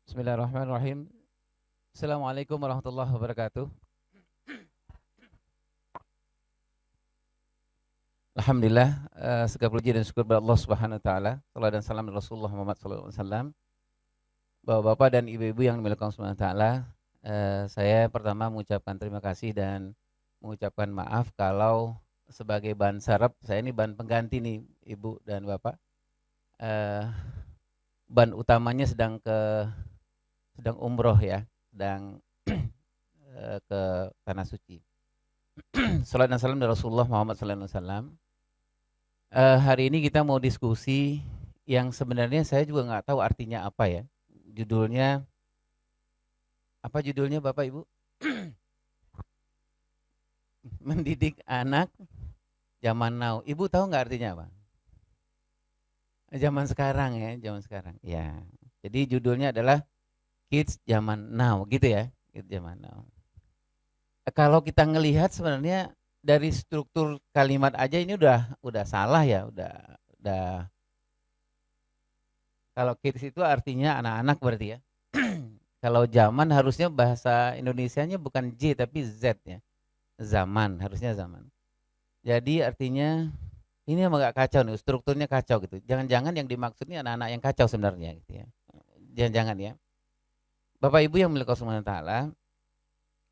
Bismillahirrahmanirrahim. Assalamualaikum warahmatullahi wabarakatuh. Alhamdulillah, segala puji dan syukur kepada Allah Subhanahu wa taala. Salam dan salam dari Rasulullah Muhammad sallallahu alaihi wasallam. Bapak-bapak dan ibu-ibu yang dimiliki Allah Subhanahu wa taala, saya pertama mengucapkan terima kasih dan mengucapkan maaf kalau sebagai bahan sarap, saya ini bahan pengganti nih Ibu dan Bapak. Eh, Bahan utamanya sedang umroh ya, sedang ke tanah suci. Salam dan salam dari Rasulullah Muhammad sallallahu alaihi wasallam. Hari ini kita mau diskusi yang sebenarnya saya juga nggak tahu artinya apa ya. Judulnya apa judulnya Bapak Ibu? Mendidik anak zaman now. Ibu tahu nggak artinya apa? Zaman sekarang ya, zaman sekarang. Ya. Jadi judulnya adalah Kids Zaman Now gitu ya. Kids Zaman Now. Kalau kita ngelihat sebenarnya dari struktur kalimat aja ini udah salah ya, udah kalau kids itu artinya anak-anak berarti ya. Kalau zaman harusnya bahasa Indonesianya bukan J tapi Z ya. Zaman, harusnya zaman. Jadi artinya ini emang agak kacau nih, strukturnya kacau gitu. Jangan-jangan yang dimaksud ini anak-anak yang kacau sebenarnya gitu ya. Jangan-jangan ya. Bapak Ibu yang milik Allah Subhanahu wa taala,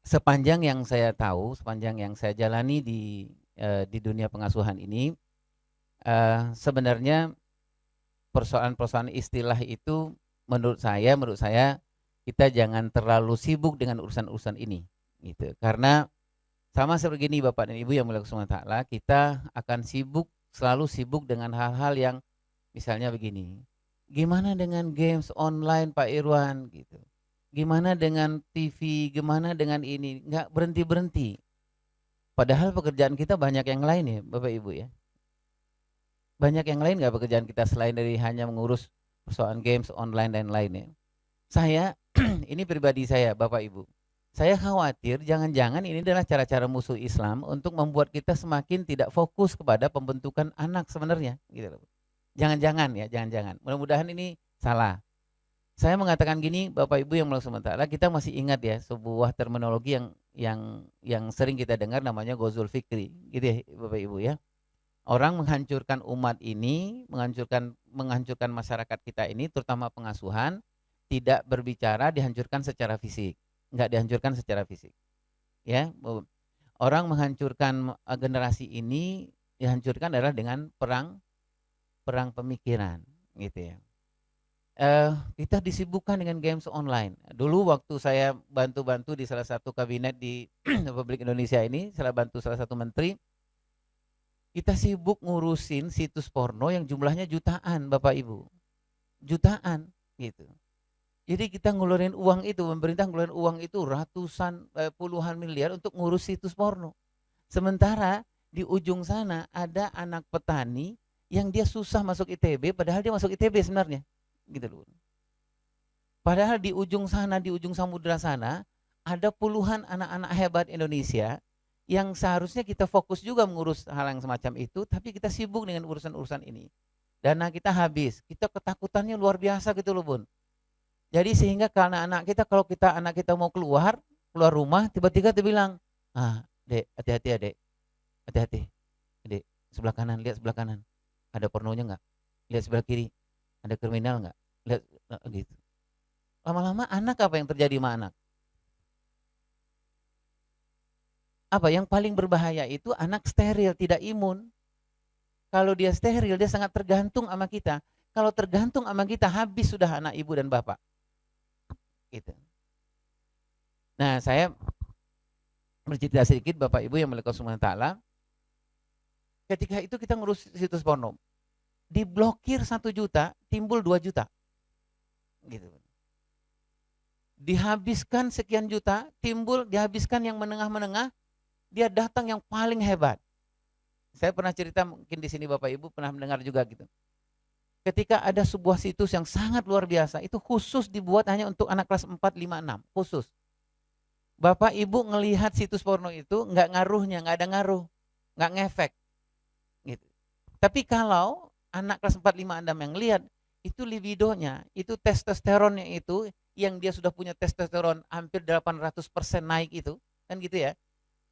sepanjang yang saya tahu, sepanjang yang saya jalani di dunia pengasuhan ini, sebenarnya persoalan-persoalan istilah itu menurut saya kita jangan terlalu sibuk dengan urusan-urusan ini gitu. Karena sama seperti ini Bapak dan Ibu yang mulia Allah taala, kita akan selalu sibuk dengan hal-hal yang misalnya begini. Gimana dengan games online Pak Irwan gitu. Gimana dengan TV, gimana dengan ini? Nggak berhenti-berhenti. Padahal pekerjaan kita banyak yang lain ya Bapak Ibu ya. Banyak yang lain nggak pekerjaan kita selain dari hanya mengurus persoalan games online dan lainnya. Saya, ini pribadi saya Bapak Ibu. Saya khawatir jangan-jangan ini adalah cara-cara musuh Islam untuk membuat kita semakin tidak fokus kepada pembentukan anak sebenarnya. Gitu loh. Jangan-jangan ya, jangan-jangan. Mudah-mudahan ini salah. Saya mengatakan gini, Bapak Ibu yang melakukan sementara, kita masih ingat ya sebuah terminologi yang sering kita dengar namanya Ghazul Fikri, gitu ya Bapak Ibu ya. Orang menghancurkan umat ini, menghancurkan masyarakat kita ini, terutama pengasuhan, tidak berbicara dihancurkan secara fisik, nggak dihancurkan secara fisik, ya. Orang menghancurkan generasi ini dihancurkan adalah dengan perang pemikiran, gitu ya. Kita disibukkan dengan games online. Dulu waktu saya bantu-bantu di salah satu kabinet di Republik Indonesia ini, saya bantu salah satu menteri, kita sibuk ngurusin situs porno yang jumlahnya jutaan Bapak Ibu. Jutaan gitu. Jadi kita ngeluarin uang itu, pemerintah ngeluarin uang itu ratusan, puluhan miliar untuk ngurus situs porno. Sementara di ujung sana ada anak petani yang dia susah masuk ITB, padahal dia masuk ITB sebenarnya. Gitu loh. Padahal di ujung sana, di ujung samudera sana, ada puluhan anak-anak hebat Indonesia yang seharusnya kita fokus juga mengurus hal yang semacam itu, tapi kita sibuk dengan urusan-urusan ini. Dana kita habis, kita ketakutannya luar biasa gitu loh Bun. Jadi sehingga ke anak-anak kita, kalau anak kita mau keluar rumah, tiba-tiba dia bilang, dek, hati-hati ya dek, hati-hati, dek, sebelah kanan, lihat sebelah kanan, ada pornonya nggak? Lihat sebelah kiri, ada kriminal nggak? Lihat gitu. Lama-lama anak apa yang terjadi sama anak? Apa yang paling berbahaya itu anak steril, tidak imun. Kalau dia steril, dia sangat tergantung sama kita. Kalau tergantung sama kita, habis sudah anak ibu dan bapak. Gitu. Nah, saya bercerita sedikit Bapak Ibu yang melihat Subhanahu taala. Ketika itu kita ngurus situs porno. Diblokir 1 juta, timbul 2 juta. Gitu. Dihabiskan sekian juta, dihabiskan yang menengah-menengah, dia datang yang paling hebat. Saya pernah cerita mungkin di sini Bapak Ibu pernah mendengar juga gitu. Ketika ada sebuah situs yang sangat luar biasa, itu khusus dibuat hanya untuk anak kelas 4, 5, 6, khusus. Bapak Ibu ngelihat situs porno itu nggak ngaruhnya, nggak ada ngaruh, nggak ngefek. Gitu. Tapi kalau anak kelas 4, 5, 6 yang lihat, itu libidonya, itu testosteronnya yang dia sudah punya testosteron hampir 800% naik itu, kan gitu ya.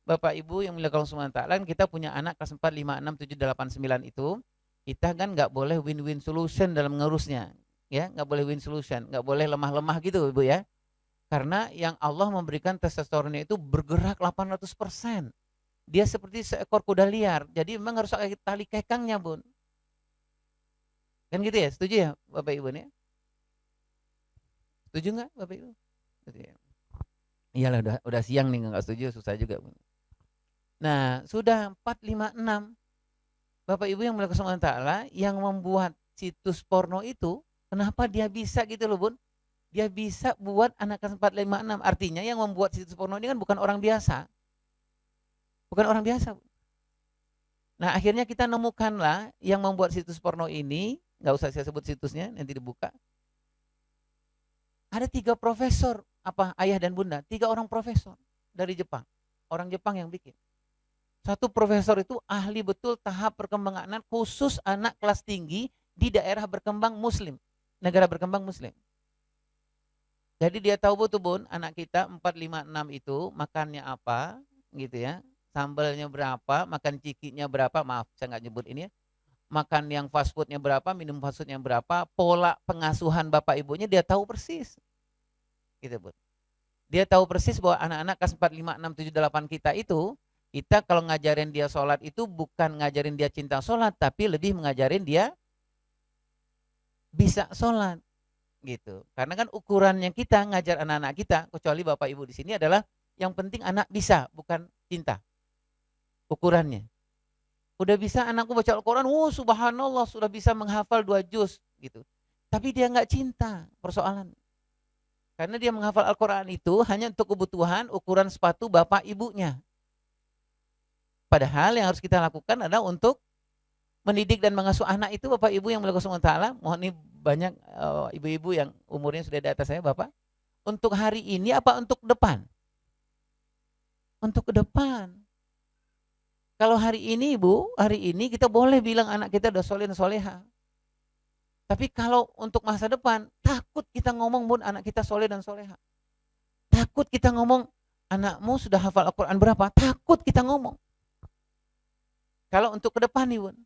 Bapak Ibu yang mulia Allah Subhanahu wa taala, kita punya anak kelas 4, 5, 6, 7, 8, 9 itu, kita kan nggak boleh win-win solution dalam mengurusnya. Ya, nggak boleh win solution, nggak boleh lemah-lemah gitu, Ibu ya. Karena yang Allah memberikan testosteronnya itu bergerak 800%. Dia seperti seekor kuda liar. Jadi memang harus pakai tali kekangnya, Bun. Kan gitu ya? Setuju ya, Bapak Ibu nih? Setuju nggak, Bapak Ibu? Setuju ya? Iyalah udah siang nih, nggak setuju susah juga, Bun. Nah, sudah 4, 5, 6. Bapak Ibu yang melakukan Allah Ta'ala yang membuat situs porno itu, kenapa dia bisa gitu loh, Bun? Dia bisa buat anak kelas 4, 5, 6. Artinya yang membuat situs porno ini kan bukan orang biasa. Bukan orang biasa. Nah, akhirnya kita nemukanlah yang membuat situs porno ini, nggak usah saya sebut situsnya, nanti dibuka. Ada 3 profesor, ayah dan bunda, 3 orang profesor dari Jepang. Orang Jepang yang bikin. Satu profesor itu ahli betul tahap perkembangan anak, khusus anak kelas tinggi di daerah berkembang muslim, negara berkembang muslim. Jadi dia tahu betul, Bun, anak kita 4, 5, 6 itu makannya apa gitu ya. Sambalnya berapa, makan cikinya berapa, maaf saya nggak nyebut ini ya. Makan yang fast foodnya berapa, minum fast foodnya berapa, pola pengasuhan bapak ibunya dia tahu persis. Gitu, Bun. Dia tahu persis bahwa anak-anak kelas 4, 5, 6, 7, 8 kita itu, kita kalau ngajarin dia sholat itu bukan ngajarin dia cinta sholat, tapi lebih mengajarin dia bisa sholat. Gitu. Karena kan ukurannya kita ngajar anak-anak kita, kecuali bapak ibu di sini adalah yang penting anak bisa, bukan cinta. Ukurannya. Udah bisa anakku baca Al-Quran, subhanallah sudah bisa menghafal 2 juz gitu. Tapi dia nggak cinta, persoalan. Karena dia menghafal Al-Quran itu hanya untuk kebutuhan ukuran sepatu bapak ibunya. Padahal yang harus kita lakukan adalah untuk mendidik dan mengasuh anak itu bapak ibu yang melakukan Allah Ta'ala. Mohon ini banyak ibu-ibu yang umurnya sudah di atas saya, Bapak. Untuk hari ini apa untuk depan? Untuk ke depan. Kalau hari ini, Ibu, hari ini kita boleh bilang anak kita udah soleh dan soleha. Tapi kalau untuk masa depan, takut kita ngomong, Bun, anak kita soleh dan soleha. Takut kita ngomong, anakmu sudah hafal Al-Quran berapa? Takut kita ngomong. Kalau untuk ke depan nih, Bun.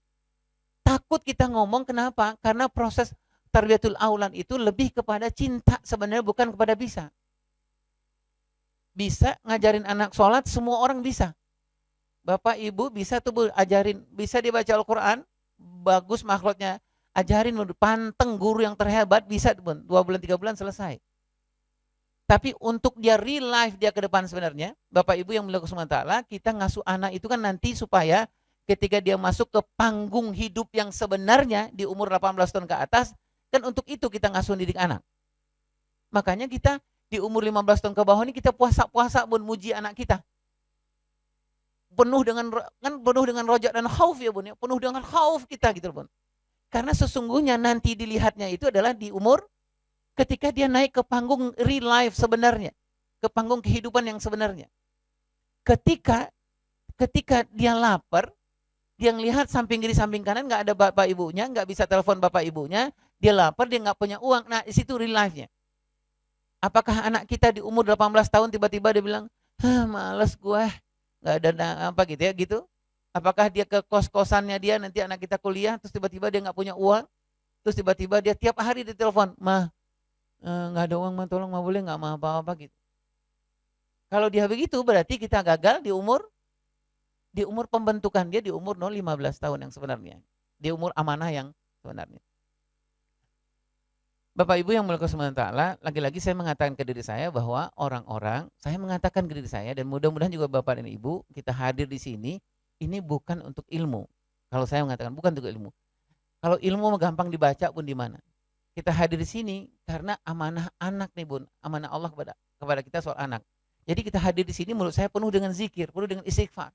Takut kita ngomong, kenapa? Karena proses tarbiyatul aulad itu lebih kepada cinta sebenarnya, bukan kepada bisa. Bisa ngajarin anak sholat, semua orang bisa. Bapak ibu bisa tuh, Bu, ajarin, bisa dibaca Al-Quran, bagus makhluknya, ajarin, panteng guru yang terhebat, bisa, Bun, 2 bulan 3 bulan selesai. Tapi untuk dia real life dia ke depan sebenarnya, Bapak Ibu yang melakukan SWT, kita ngasuh anak itu kan nanti supaya ketika dia masuk ke panggung hidup yang sebenarnya di umur 18 tahun ke atas, kan untuk itu kita ngasuh didik anak. Makanya kita di umur 15 tahun ke bawah ini kita puasa-puasa, Bun, muji anak kita. Penuh dengan rojak dan khauf ya, Bun, ya. Penuh dengan khauf kita gitu, Bun. Karena sesungguhnya nanti dilihatnya itu adalah di umur ketika dia naik ke panggung real life sebenarnya, ke panggung kehidupan yang sebenarnya. Ketika dia lapar, dia ngelihat samping kiri samping kanan nggak ada bapak ibunya, nggak bisa telepon bapak ibunya, dia lapar, dia nggak punya uang. Nah, di situ real life-nya. Apakah anak kita di umur 18 tahun tiba-tiba dia bilang, males gue, nggak ada apa gitu ya gitu? Apakah dia ke kos-kosannya dia, nanti anak kita kuliah, terus tiba-tiba dia nggak punya uang, terus tiba-tiba dia tiap hari ditelepon, mah nggak ada uang, mah tolong, mah boleh nggak, mah apa-apa gitu. Kalau dia begitu berarti kita gagal di umur pembentukan dia di umur 15 tahun yang sebenarnya, di umur amanah yang sebenarnya. Bapak Ibu yang melakukan SWT, lagi-lagi saya mengatakan ke diri saya bahwa saya mengatakan ke diri saya, dan mudah-mudahan juga Bapak dan Ibu kita hadir di sini, ini bukan untuk ilmu. Kalau saya mengatakan bukan untuk ilmu. Kalau ilmu gampang dibaca pun di mana. Kita hadir di sini karena amanah anak nih, Bun, amanah Allah kepada kita soal anak. Jadi kita hadir di sini menurut saya penuh dengan zikir, penuh dengan istighfar.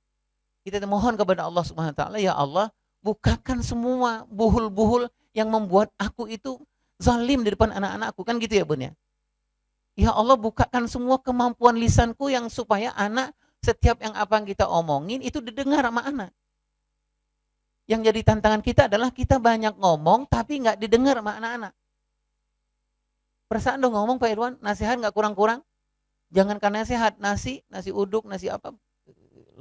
Kita mohon kepada Allah Subhanahu wa taala, ya Allah, bukakan semua buhul-buhul yang membuat aku itu zalim di depan anak-anakku, kan gitu ya, Bun, ya. Ya Allah, bukakan semua kemampuan lisanku yang supaya anak setiap yang apa yang kita omongin itu didengar sama anak. Yang jadi tantangan kita adalah kita banyak ngomong tapi nggak didengar sama anak-anak. Perasaan dong ngomong Pak Irwan, nasihat nggak kurang-kurang. Jangankan nasihat, nasi uduk, nasi apa,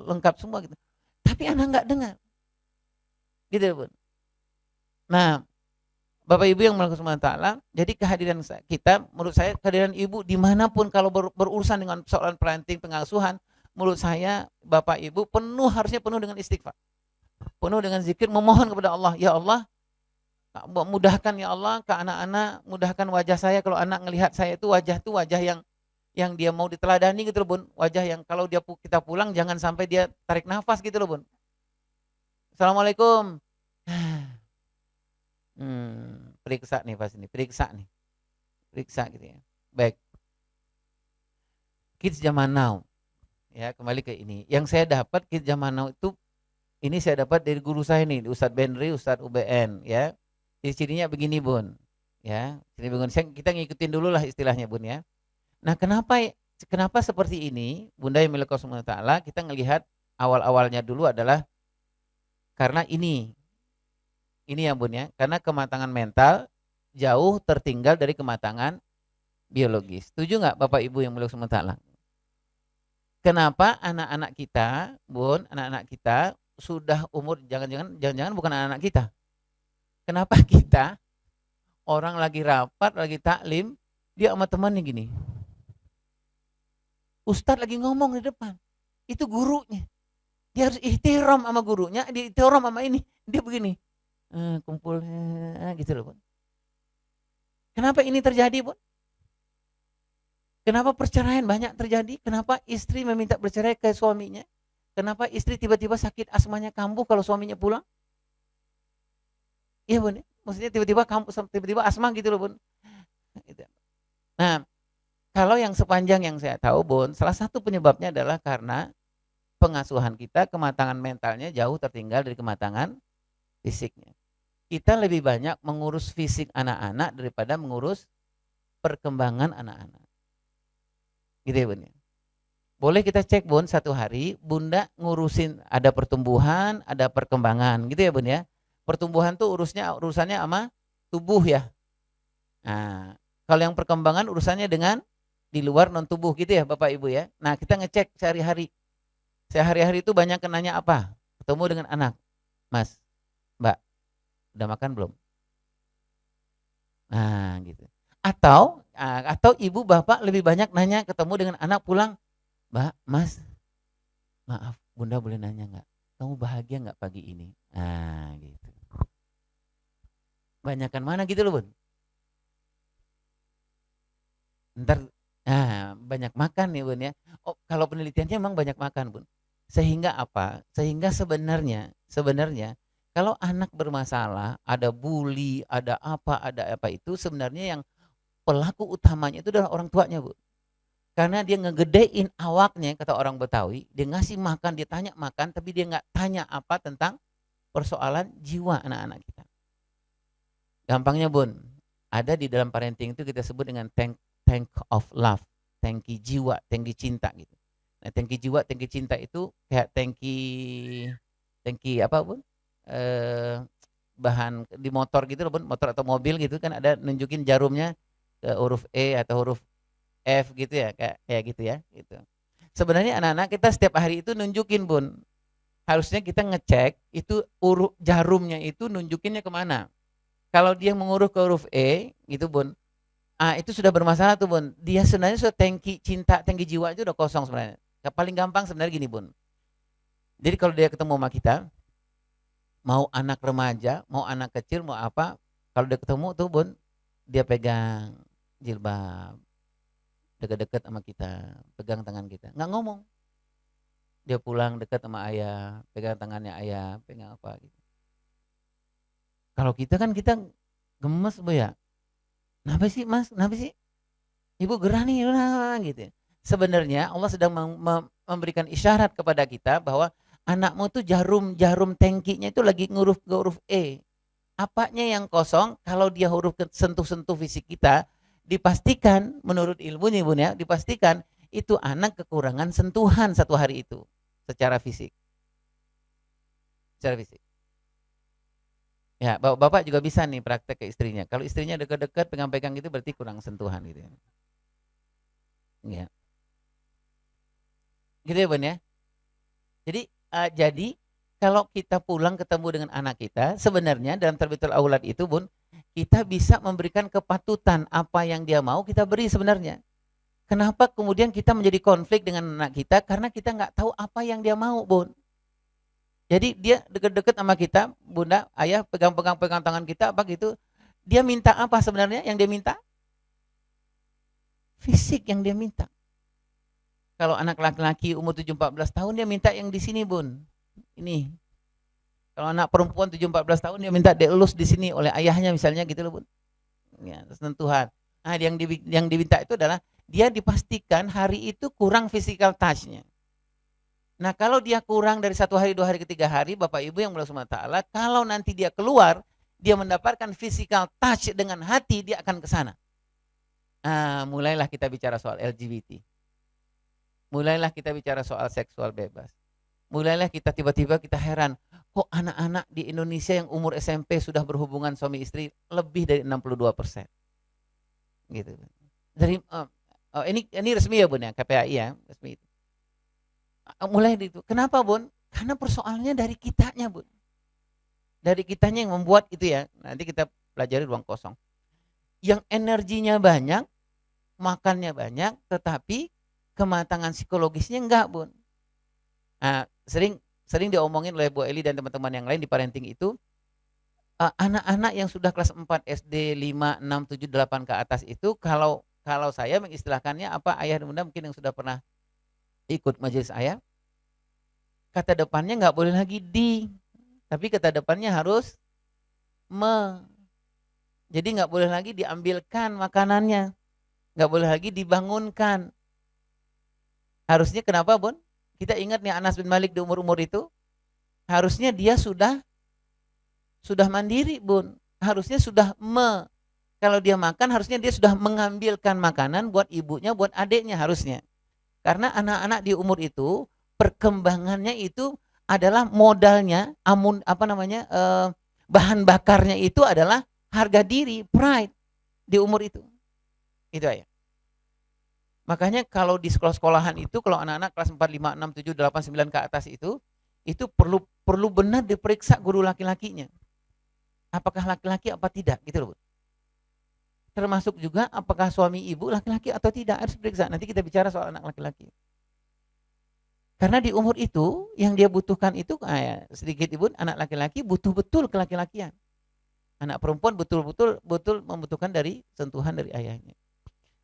lengkap semua gitu. Tapi anak nggak dengar. Gitu ya, Bun. Nah, Bapak Ibu yang melakukan SWT, jadi kehadiran kita, menurut saya kehadiran Ibu dimanapun kalau berurusan dengan persoalan parenting, pengasuhan, menurut saya Bapak Ibu harusnya penuh dengan istighfar, penuh dengan zikir, memohon kepada Allah, ya Allah, mudahkan ya Allah ke anak-anak, mudahkan wajah saya, kalau anak ngelihat saya itu wajah yang dia mau diteladani gitu loh, Bun. Wajah yang kalau kita pulang jangan sampai dia tarik nafas gitu loh, Bun. Assalamualaikum. Periksa nih pas ini, periksa gitu ya. Baik. Kids zaman now. Ya, kembali ke ini. Yang saya dapat kids zaman now itu, ini saya dapat dari guru saya nih, Ustadz Benri, Ustadz UBN, ya. Ciri-cirinya begini, Bun. Ya, kita ngikutin dulu lah istilahnya, Bun, ya. Nah, kenapa seperti ini, Bunda yang milik Allah Ta'ala, kita ngelihat awal-awalnya dulu adalah karena ini ya, Bun, ya. Karena kematangan mental jauh tertinggal dari kematangan biologis. Setuju nggak Bapak Ibu yang milik Allah Ta'ala? Kenapa anak-anak kita, Bun, anak-anak kita sudah umur, jangan-jangan bukan anak-anak kita. Kenapa kita, orang lagi rapat, lagi taklim, dia sama temannya gini. Ustadz lagi ngomong di depan, itu gurunya. Dia harus ihtiram sama gurunya, dia ihtiram sama ini. Dia begini, kumpul gitu loh, Bun. Kenapa ini terjadi, Bun? Kenapa perceraian banyak terjadi? Kenapa istri meminta bercerai ke suaminya? Kenapa istri tiba-tiba sakit asmanya kambuh kalau suaminya pulang? Iya, Bun. Maksudnya tiba-tiba asma gitu loh, Bun. Nah, kalau yang sepanjang yang saya tahu, Bun, salah satu penyebabnya adalah karena pengasuhan kita, kematangan mentalnya jauh tertinggal dari kematangan fisiknya. Kita lebih banyak mengurus fisik anak-anak daripada mengurus perkembangan anak-anak. Gitu ya, Bun. Boleh kita cek, Bun, satu hari Bunda ngurusin ada pertumbuhan, ada perkembangan, gitu ya, Bun, ya. Pertumbuhan tuh urusannya sama tubuh ya. Nah, kalau yang perkembangan urusannya dengan di luar non tubuh gitu ya, Bapak Ibu ya. Nah, kita ngecek sehari-hari. Sehari-hari itu banyak nanya apa? Ketemu dengan anak. Mas, Mbak, udah makan belum? Nah, gitu. Atau ibu bapak lebih banyak nanya ketemu dengan anak pulang, Mbak, Mas, maaf, Bunda boleh nanya nggak? Kamu bahagia nggak pagi ini? Nah, gitu. Banyakan mana gitu loh, Bun? Ntar, banyak makan nih, Bun, ya. Oh, kalau penelitiannya memang banyak makan, Bun. Sehingga apa? Sehingga sebenarnya kalau anak bermasalah, ada bully, ada apa itu, sebenarnya yang pelaku utamanya itu adalah orang tuanya, Bu. Karena dia ngegedein awaknya, kata orang Betawi, dia ngasih makan, dia tanya makan, tapi dia nggak tanya apa tentang persoalan jiwa anak-anak kita. Gampangnya, Bun, ada di dalam parenting itu kita sebut dengan tank of love, tangki jiwa, tangki cinta gitu. Nah, tangki jiwa, tangki cinta itu kayak tangki apa, Bun? Bahan di motor gitu loh, Bun, motor atau mobil gitu kan ada nunjukin jarumnya ke huruf E atau huruf F gitu ya, kayak gitu ya, gitu. Sebenarnya anak-anak kita setiap hari itu nunjukin, Bun. Harusnya kita ngecek itu jarumnya itu nunjukinnya kemana. Kalau dia menguruh ke huruf E gitu, Bun, itu sudah bermasalah tuh, Bun. Dia sebenarnya sudah tangki cinta, tangki jiwa itu udah kosong sebenarnya. Paling gampang sebenarnya gini, Bun. Jadi kalau dia ketemu sama kita, mau anak remaja, mau anak kecil, mau apa, kalau dia ketemu tuh, Bun, dia pegang jilbab, deket-deket sama kita, pegang tangan kita, nggak ngomong. Dia pulang dekat sama ayah, pegang tangannya ayah, pegang apa gitu. Kalau kita kan kita gemes, Bu, ya. Kenapa sih, Mas? Kenapa sih? Ibu gerah nih, gitu. Sebenarnya Allah sedang memberikan isyarat kepada kita bahwa anakmu tuh jarum tangkinya itu lagi nguruf ke huruf E. Apanya yang kosong? Kalau dia huruf sentuh-sentuh fisik kita, dipastikan menurut ilmunya, Bun, ya, dipastikan itu anak kekurangan sentuhan satu hari itu secara fisik. Ya, bapak juga bisa nih praktek ke istrinya. Kalau istrinya dekat-dekat pegang-pegang gitu berarti kurang sentuhan gitu ya. Ya. Gitu ya Bun ya. Jadi kalau kita pulang ketemu dengan anak kita, sebenarnya dalam terbitul aulad itu Bun, kita bisa memberikan kepatutan apa yang dia mau kita beri sebenarnya. Kenapa kemudian kita menjadi konflik dengan anak kita? Karena kita nggak tahu apa yang dia mau Bun. Jadi dia deket-deket sama kita, bunda, ayah pegang-pegang tangan kita apa gitu. Dia minta apa sebenarnya yang dia minta? Fisik yang dia minta. Kalau anak laki-laki umur 7-14 tahun dia minta yang di sini Bun. Ini. Kalau anak perempuan 7-14 tahun dia minta dielus di sini oleh ayahnya misalnya gitu loh Bun. Ya, sentuhan. Nah, yang diminta itu adalah dia dipastikan hari itu kurang physical touch-nya. Nah kalau dia kurang dari 1 hari, 2 hari, 3 hari, Bapak Ibu yang mulia subhanahu wa ta'ala, kalau nanti dia keluar, dia mendapatkan physical touch dengan hati, dia akan ke sana. Nah, mulailah kita bicara soal LGBT. Mulailah kita bicara soal seksual bebas. Mulailah kita tiba-tiba kita heran, kok anak-anak di Indonesia yang umur SMP sudah berhubungan suami istri lebih dari 62%. Gitu. Dari ini resmi ya Bun ya, KPAI ya, resmi itu. Mulai itu. Kenapa Bun? Karena persoalannya dari kitanya Bun. Dari kitanya yang membuat itu ya. Nanti kita pelajari ruang kosong. Yang energinya banyak, makannya banyak, tetapi kematangan psikologisnya enggak Bun. Nah, sering diomongin oleh Bu Eli dan teman-teman yang lain di parenting itu, anak-anak yang sudah kelas 4 SD 5, 6, 7, 8 ke atas itu kalau saya mengistilahkannya apa, ayah dan bunda mungkin yang sudah pernah ikut majelis ayah, kata depannya nggak boleh lagi di, tapi kata depannya harus me. Jadi nggak boleh lagi diambilkan makanannya, nggak boleh lagi dibangunkan. Harusnya kenapa Bun? Kita ingat nih Anas bin Malik di umur-umur itu, harusnya dia sudah mandiri Bun. Harusnya sudah kalau dia makan harusnya dia sudah mengambilkan makanan buat ibunya, buat adiknya harusnya. Karena anak-anak di umur itu perkembangannya itu adalah modalnya, bahan bakarnya itu adalah harga diri, pride di umur itu. Itu aja. Makanya kalau di sekolah-sekolahan itu kalau anak-anak kelas 4, 5, 6, 7, 8, 9 ke atas itu perlu benar diperiksa guru laki-lakinya. Apakah laki-laki apa tidak gitu loh. Termasuk juga apakah suami ibu laki-laki atau tidak, harus periksa. Nanti kita bicara soal anak laki-laki. Karena di umur itu yang dia butuhkan itu sedikit ibu, anak laki-laki butuh betul kelaki-lakian. Anak perempuan betul membutuhkan dari sentuhan dari ayahnya.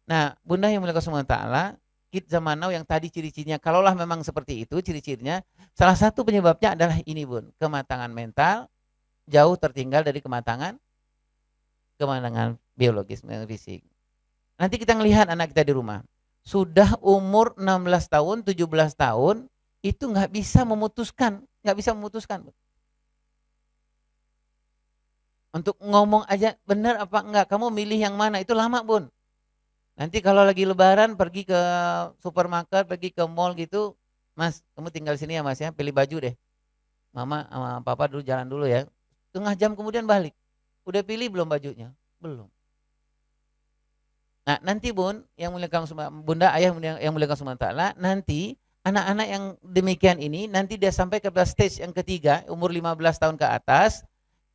Nah, Bunda yang mulia subhanahu wa ta'ala, Kid zaman now yang tadi ciri-cirinya, kalaulah memang seperti itu ciri-cirinya, salah satu penyebabnya adalah ini Bun, kematangan mental jauh tertinggal dari kematangan biologis, fisik. Nanti kita ngelihat anak kita di rumah, sudah umur 16 tahun, 17 tahun, itu nggak bisa memutuskan. Untuk ngomong aja benar apa enggak, kamu milih yang mana, itu lama Bun. Nanti kalau lagi lebaran pergi ke supermarket, pergi ke mall gitu, Mas, kamu tinggal sini ya Mas ya, pilih baju deh. Mama sama Papa dulu jalan dulu ya. Setengah jam kemudian balik. Udah pilih belum bajunya? Belum. Nah, nanti Bun, yang muliakan Bunda, ayah yang muliakan subhanahu wa ta'ala, nanti anak-anak yang demikian ini nanti dia sampai ke stage yang ketiga, umur 15 tahun ke atas.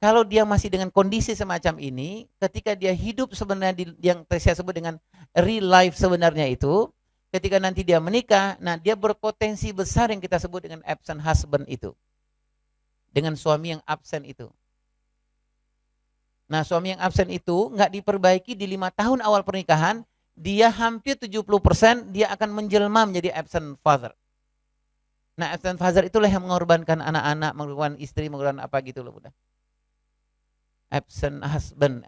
Kalau dia masih dengan kondisi semacam ini, ketika dia hidup sebenarnya yang saya sebut dengan real life sebenarnya itu, ketika nanti dia menikah, nah dia berpotensi besar yang kita sebut dengan absent husband itu. Dengan suami yang absen itu. Nah, suami yang absen itu nggak diperbaiki di 5 tahun awal pernikahan, dia hampir 70% dia akan menjelma menjadi absent father. Nah, absent father itulah yang mengorbankan anak-anak, mengorbankan istri, mengorbankan apa gitu loh, Bunda. Absent husband,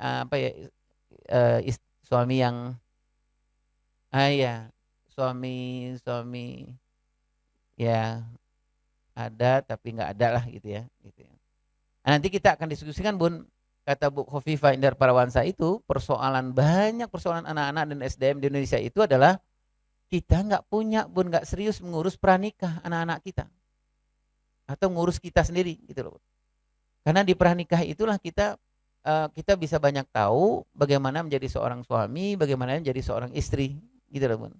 suami yang suami ya ada tapi nggak ada lah gitu ya. Nah, nanti kita akan diskusikan Bun, kata Bu Khofifah Indar Parawansa itu, banyak persoalan anak-anak dan SDM di Indonesia itu adalah kita nggak punya Bun, nggak serius mengurus pranikah anak-anak kita atau ngurus kita sendiri gitu loh. Karena di pranikah itulah kita bisa banyak tahu bagaimana menjadi seorang suami, bagaimana menjadi seorang istri, gitu loh, Bun.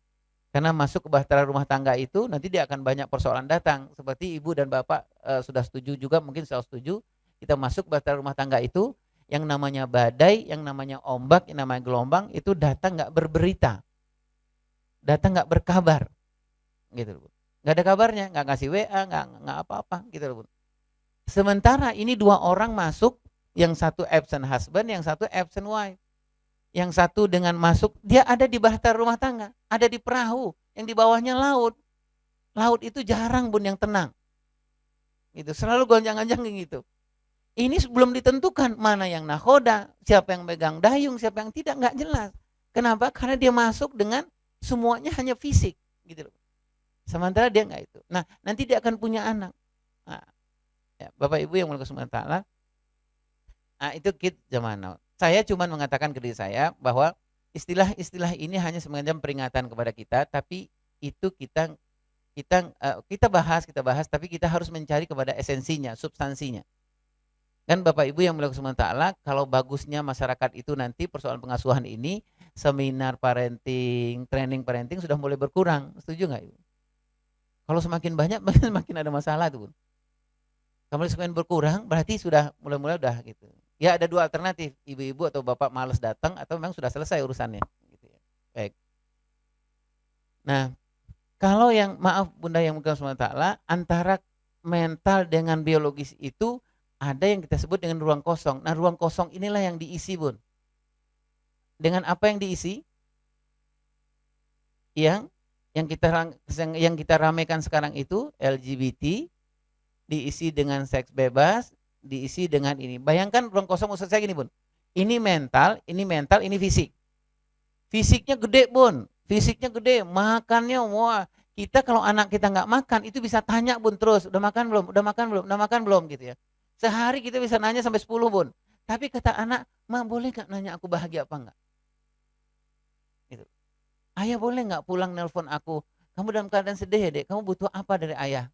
Karena masuk ke bahtera rumah tangga itu nanti dia akan banyak persoalan datang. Seperti ibu dan bapak sudah setuju juga, mungkin selalu setuju, kita masuk ke bahtera rumah tangga itu, yang namanya badai, yang namanya ombak, yang namanya gelombang itu datang nggak berberita, datang nggak berkabar, gitu loh, Bun. Nggak ada kabarnya, nggak ngasih WA, nggak apa-apa, gitu loh, Bun. Sementara ini dua orang masuk, yang satu absent husband, yang satu absent wife. Yang satu dengan masuk, dia ada di bahtera rumah tangga, ada di perahu, yang di bawahnya laut. Laut itu jarang, Bun, yang tenang. Gitu, selalu gonjang-ganjang gitu. Ini belum ditentukan mana yang nahoda, siapa yang megang dayung, siapa yang tidak, nggak jelas. Kenapa? Karena dia masuk dengan semuanya hanya fisik, gitu. Sementara dia nggak itu. Nah, nanti dia akan punya anak. Nah, ya, Bapak Ibu yang mulai subhanahu wa ta'ala, nah, itu kita zaman now. Saya cuma mengatakan ke diri saya bahwa istilah-istilah ini hanya semacam peringatan kepada kita, tapi itu kita bahas, tapi kita harus mencari kepada esensinya, substansinya. Kan Bapak Ibu yang melakukan subhanahu wa ta'ala, kalau bagusnya masyarakat itu nanti persoalan pengasuhan ini, seminar parenting, training parenting sudah mulai berkurang. Setuju nggak Ibu? Kalau semakin banyak, makin ada masalah tuh. Kalau semakin berkurang, berarti sudah mulai-mulai udah gitu. Ya ada dua alternatif, ibu-ibu atau bapak malas datang atau memang sudah selesai urusannya. Gitu ya. Baik. Nah, kalau yang maaf Bunda yang mungkin SWT, antara mental dengan biologis itu ada yang kita sebut dengan ruang kosong. Nah, ruang kosong inilah yang diisi, Bun. Dengan apa yang diisi? Yang kita ramaikan sekarang itu LGBT, diisi dengan seks bebas, diisi dengan ini. Bayangkan ruang kosong maksud saya gini, Bun. Ini mental, ini fisik. Fisiknya gede, Bun. Fisiknya gede, makannya wah. Kita kalau anak kita nggak makan itu bisa tanya, Bun, terus, udah makan belum? Udah makan belum? Udah makan belum gitu ya. Sehari kita bisa nanya sampai 10, Bun. Tapi kata anak, "Ma, boleh nggak nanya aku bahagia apa enggak?" Gitu. "Ayah boleh nggak pulang nelpon aku? Kamu dalam keadaan sedih ya, Dek? Kamu butuh apa dari ayah?"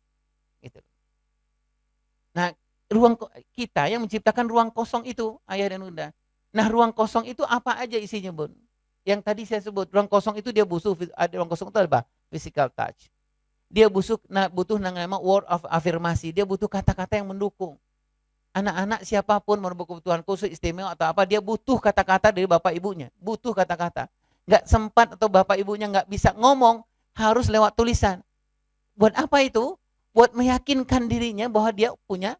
Gitu. Nah, kita yang menciptakan ruang kosong itu, ayah dan bunda. Nah, ruang kosong itu apa aja isinya, Bun? Yang tadi saya sebut, ruang kosong itu dia butuh, ada ruang kosong itu apa? Physical touch. Dia butuh namanya word of afirmasi, dia butuh kata-kata yang mendukung. Anak-anak siapapun mau berkebutuhan khusus, istimewa atau apa, dia butuh kata-kata dari bapak ibunya, butuh kata-kata. Nggak sempat atau bapak ibunya nggak bisa ngomong, harus lewat tulisan. Buat apa itu? Buat meyakinkan dirinya bahwa dia punya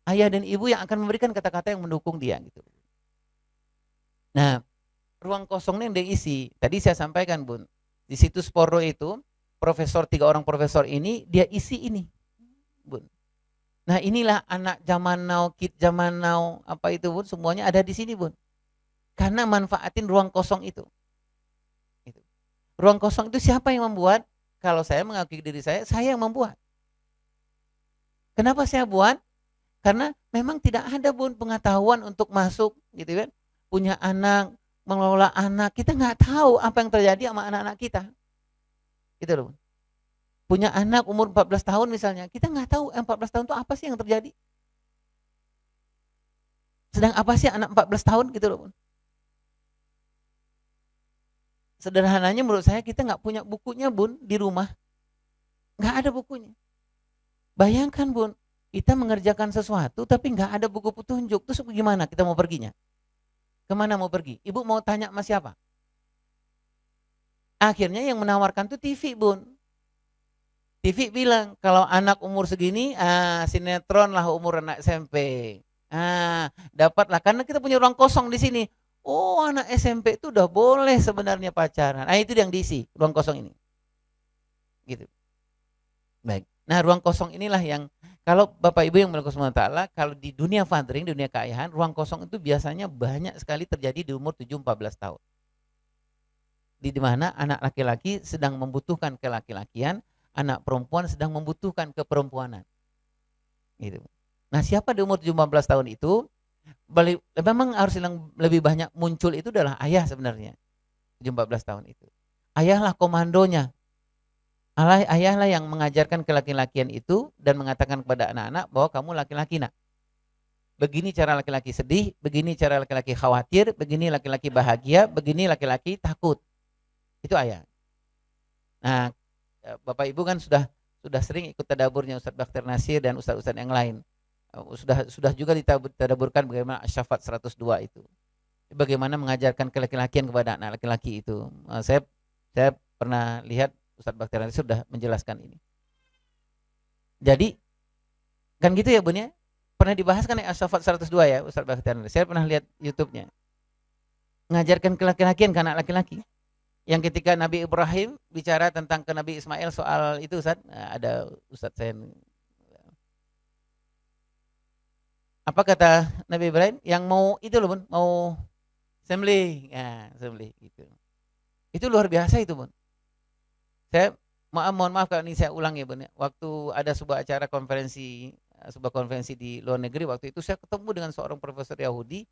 ayah dan ibu yang akan memberikan kata-kata yang mendukung dia gitu. Nah, ruang kosongnya yang diisi. Tadi saya sampaikan, Bun. Di situs Porro itu, tiga orang profesor ini dia isi ini, Bun. Nah, inilah anak zaman now, kid zaman now, apa itu, Bun, semuanya ada di sini, Bun. Karena manfaatin ruang kosong itu. Ruang kosong itu siapa yang membuat? Kalau saya mengakui diri saya yang membuat. Kenapa saya buat? Karena memang tidak ada, Bun, pengetahuan untuk masuk gitu kan. Punya anak, mengelola anak, kita nggak tahu apa yang terjadi sama anak-anak kita. Gitu loh, Bun. Punya anak umur 14 tahun misalnya, kita nggak tahu 14 tahun itu apa sih yang terjadi. Sedang apa sih anak 14 tahun gitu loh, Bun. Sederhananya menurut saya kita nggak punya bukunya, Bun, di rumah. Nggak ada bukunya. Bayangkan, Bun, kita mengerjakan sesuatu tapi nggak ada buku petunjuk. Terus gimana kita mau perginya? Kemana mau pergi? Ibu mau tanya sama siapa? Akhirnya yang menawarkan tuh TV, Bun. TV bilang kalau anak umur segini, sinetron lah umur anak SMP. Dapatlah karena kita punya ruang kosong di sini. Oh, anak SMP itu udah boleh sebenarnya pacaran. Itu yang diisi ruang kosong ini. Gitu. Baik. Nah, ruang kosong inilah yang kalau Bapak Ibu yang melakukan SWT, kalau di dunia fathering, dunia keayahan, ruang kosong itu biasanya banyak sekali terjadi di umur 7-14 tahun. Di mana anak laki-laki sedang membutuhkan kelaki-lakian, anak perempuan sedang membutuhkan keperempuanan. Gitu. Nah, siapa di umur 17 tahun itu? Memang harus yang lebih banyak muncul itu adalah ayah sebenarnya. 14 tahun itu. Ayahlah komandonya. Ayahlah yang mengajarkan kelaki-lakian itu dan mengatakan kepada anak-anak bahwa kamu laki-laki, nak. Begini cara laki-laki sedih, begini cara laki-laki khawatir, begini laki-laki bahagia, begini laki-laki takut. Itu ayat. Nah, Bapak Ibu kan sudah sering ikut tadaburnya Ustadz Bakhtir Nasir dan ustadz-ustadz yang lain. Sudah juga ditadaburkan bagaimana Syafat 102 itu. Bagaimana mengajarkan kelaki-lakian kepada anak laki-laki itu. Saya pernah lihat Ustadz Bakhtir Nasir sudah menjelaskan ini. Jadi kan gitu ya Bun ya. Pernah dibahas kan Syafat 102 ya Ustadz Bakhtir Nasir. Saya pernah lihat YouTube-nya. Mengajarkan kelaki-lakian ke anak laki-laki. Yang ketika Nabi Ibrahim bicara tentang ke Nabi Ismail soal itu Ustaz, ada Ustaz saya. Apa kata Nabi Ibrahim? Yang mau itu loh Bun, mau sembelih. Ya, sembelih gitu. Itu luar biasa itu Bun. Saya mohon maaf kalau ini saya ulang ya Bun. Waktu ada sebuah acara konferensi di luar negeri, waktu itu saya ketemu dengan seorang profesor Yahudi.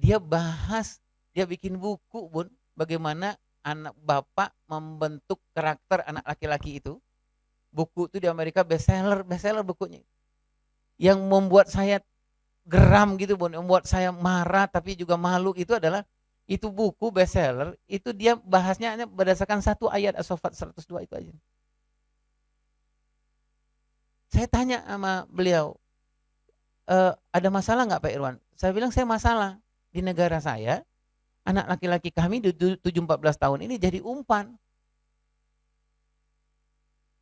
Dia bikin buku Bun, bagaimana anak bapak membentuk karakter anak laki-laki itu. Buku itu di Amerika bestseller bukunya. Yang membuat saya geram gitu Bun, membuat saya marah tapi juga malu itu adalah itu buku bestseller, itu dia bahasnya hanya berdasarkan satu ayat As-Saffat 102 itu aja. Saya tanya sama beliau, ada masalah nggak Pak Irwan? Saya bilang saya masalah. Di negara saya, anak laki-laki kami di 7-14 tahun ini jadi umpan.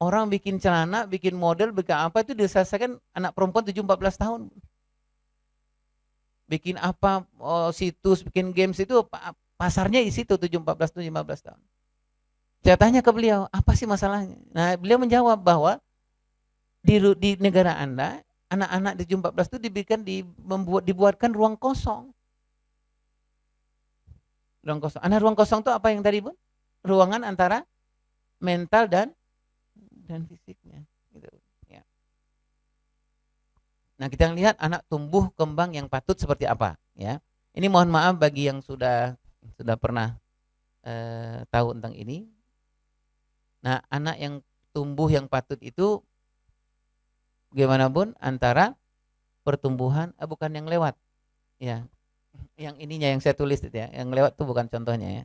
Orang bikin celana, bikin model, bikin apa itu diselesaikan anak perempuan 7-14 tahun. Bikin apa, situs, bikin games itu pasarnya di situ 7-14-15 tahun. Saya tanya ke beliau, apa sih masalahnya? Nah, beliau menjawab bahwa di negara Anda, anak-anak di 7-14 itu dibuatkan ruang kosong. Ruang kosong. Ruang kosong itu apa yang tadi Bun? Ruangan antara mental dan fisiknya. Gitu. Ya. Nah kita lihat anak tumbuh kembang yang patut seperti apa. Ya. Ini mohon maaf bagi yang sudah pernah tahu tentang ini. Nah anak yang tumbuh yang patut itu gimana Bun? Antara pertumbuhan, bukan yang lewat. Ya. Yang ininya yang saya tulis itu ya, yang lewat tuh bukan contohnya ya.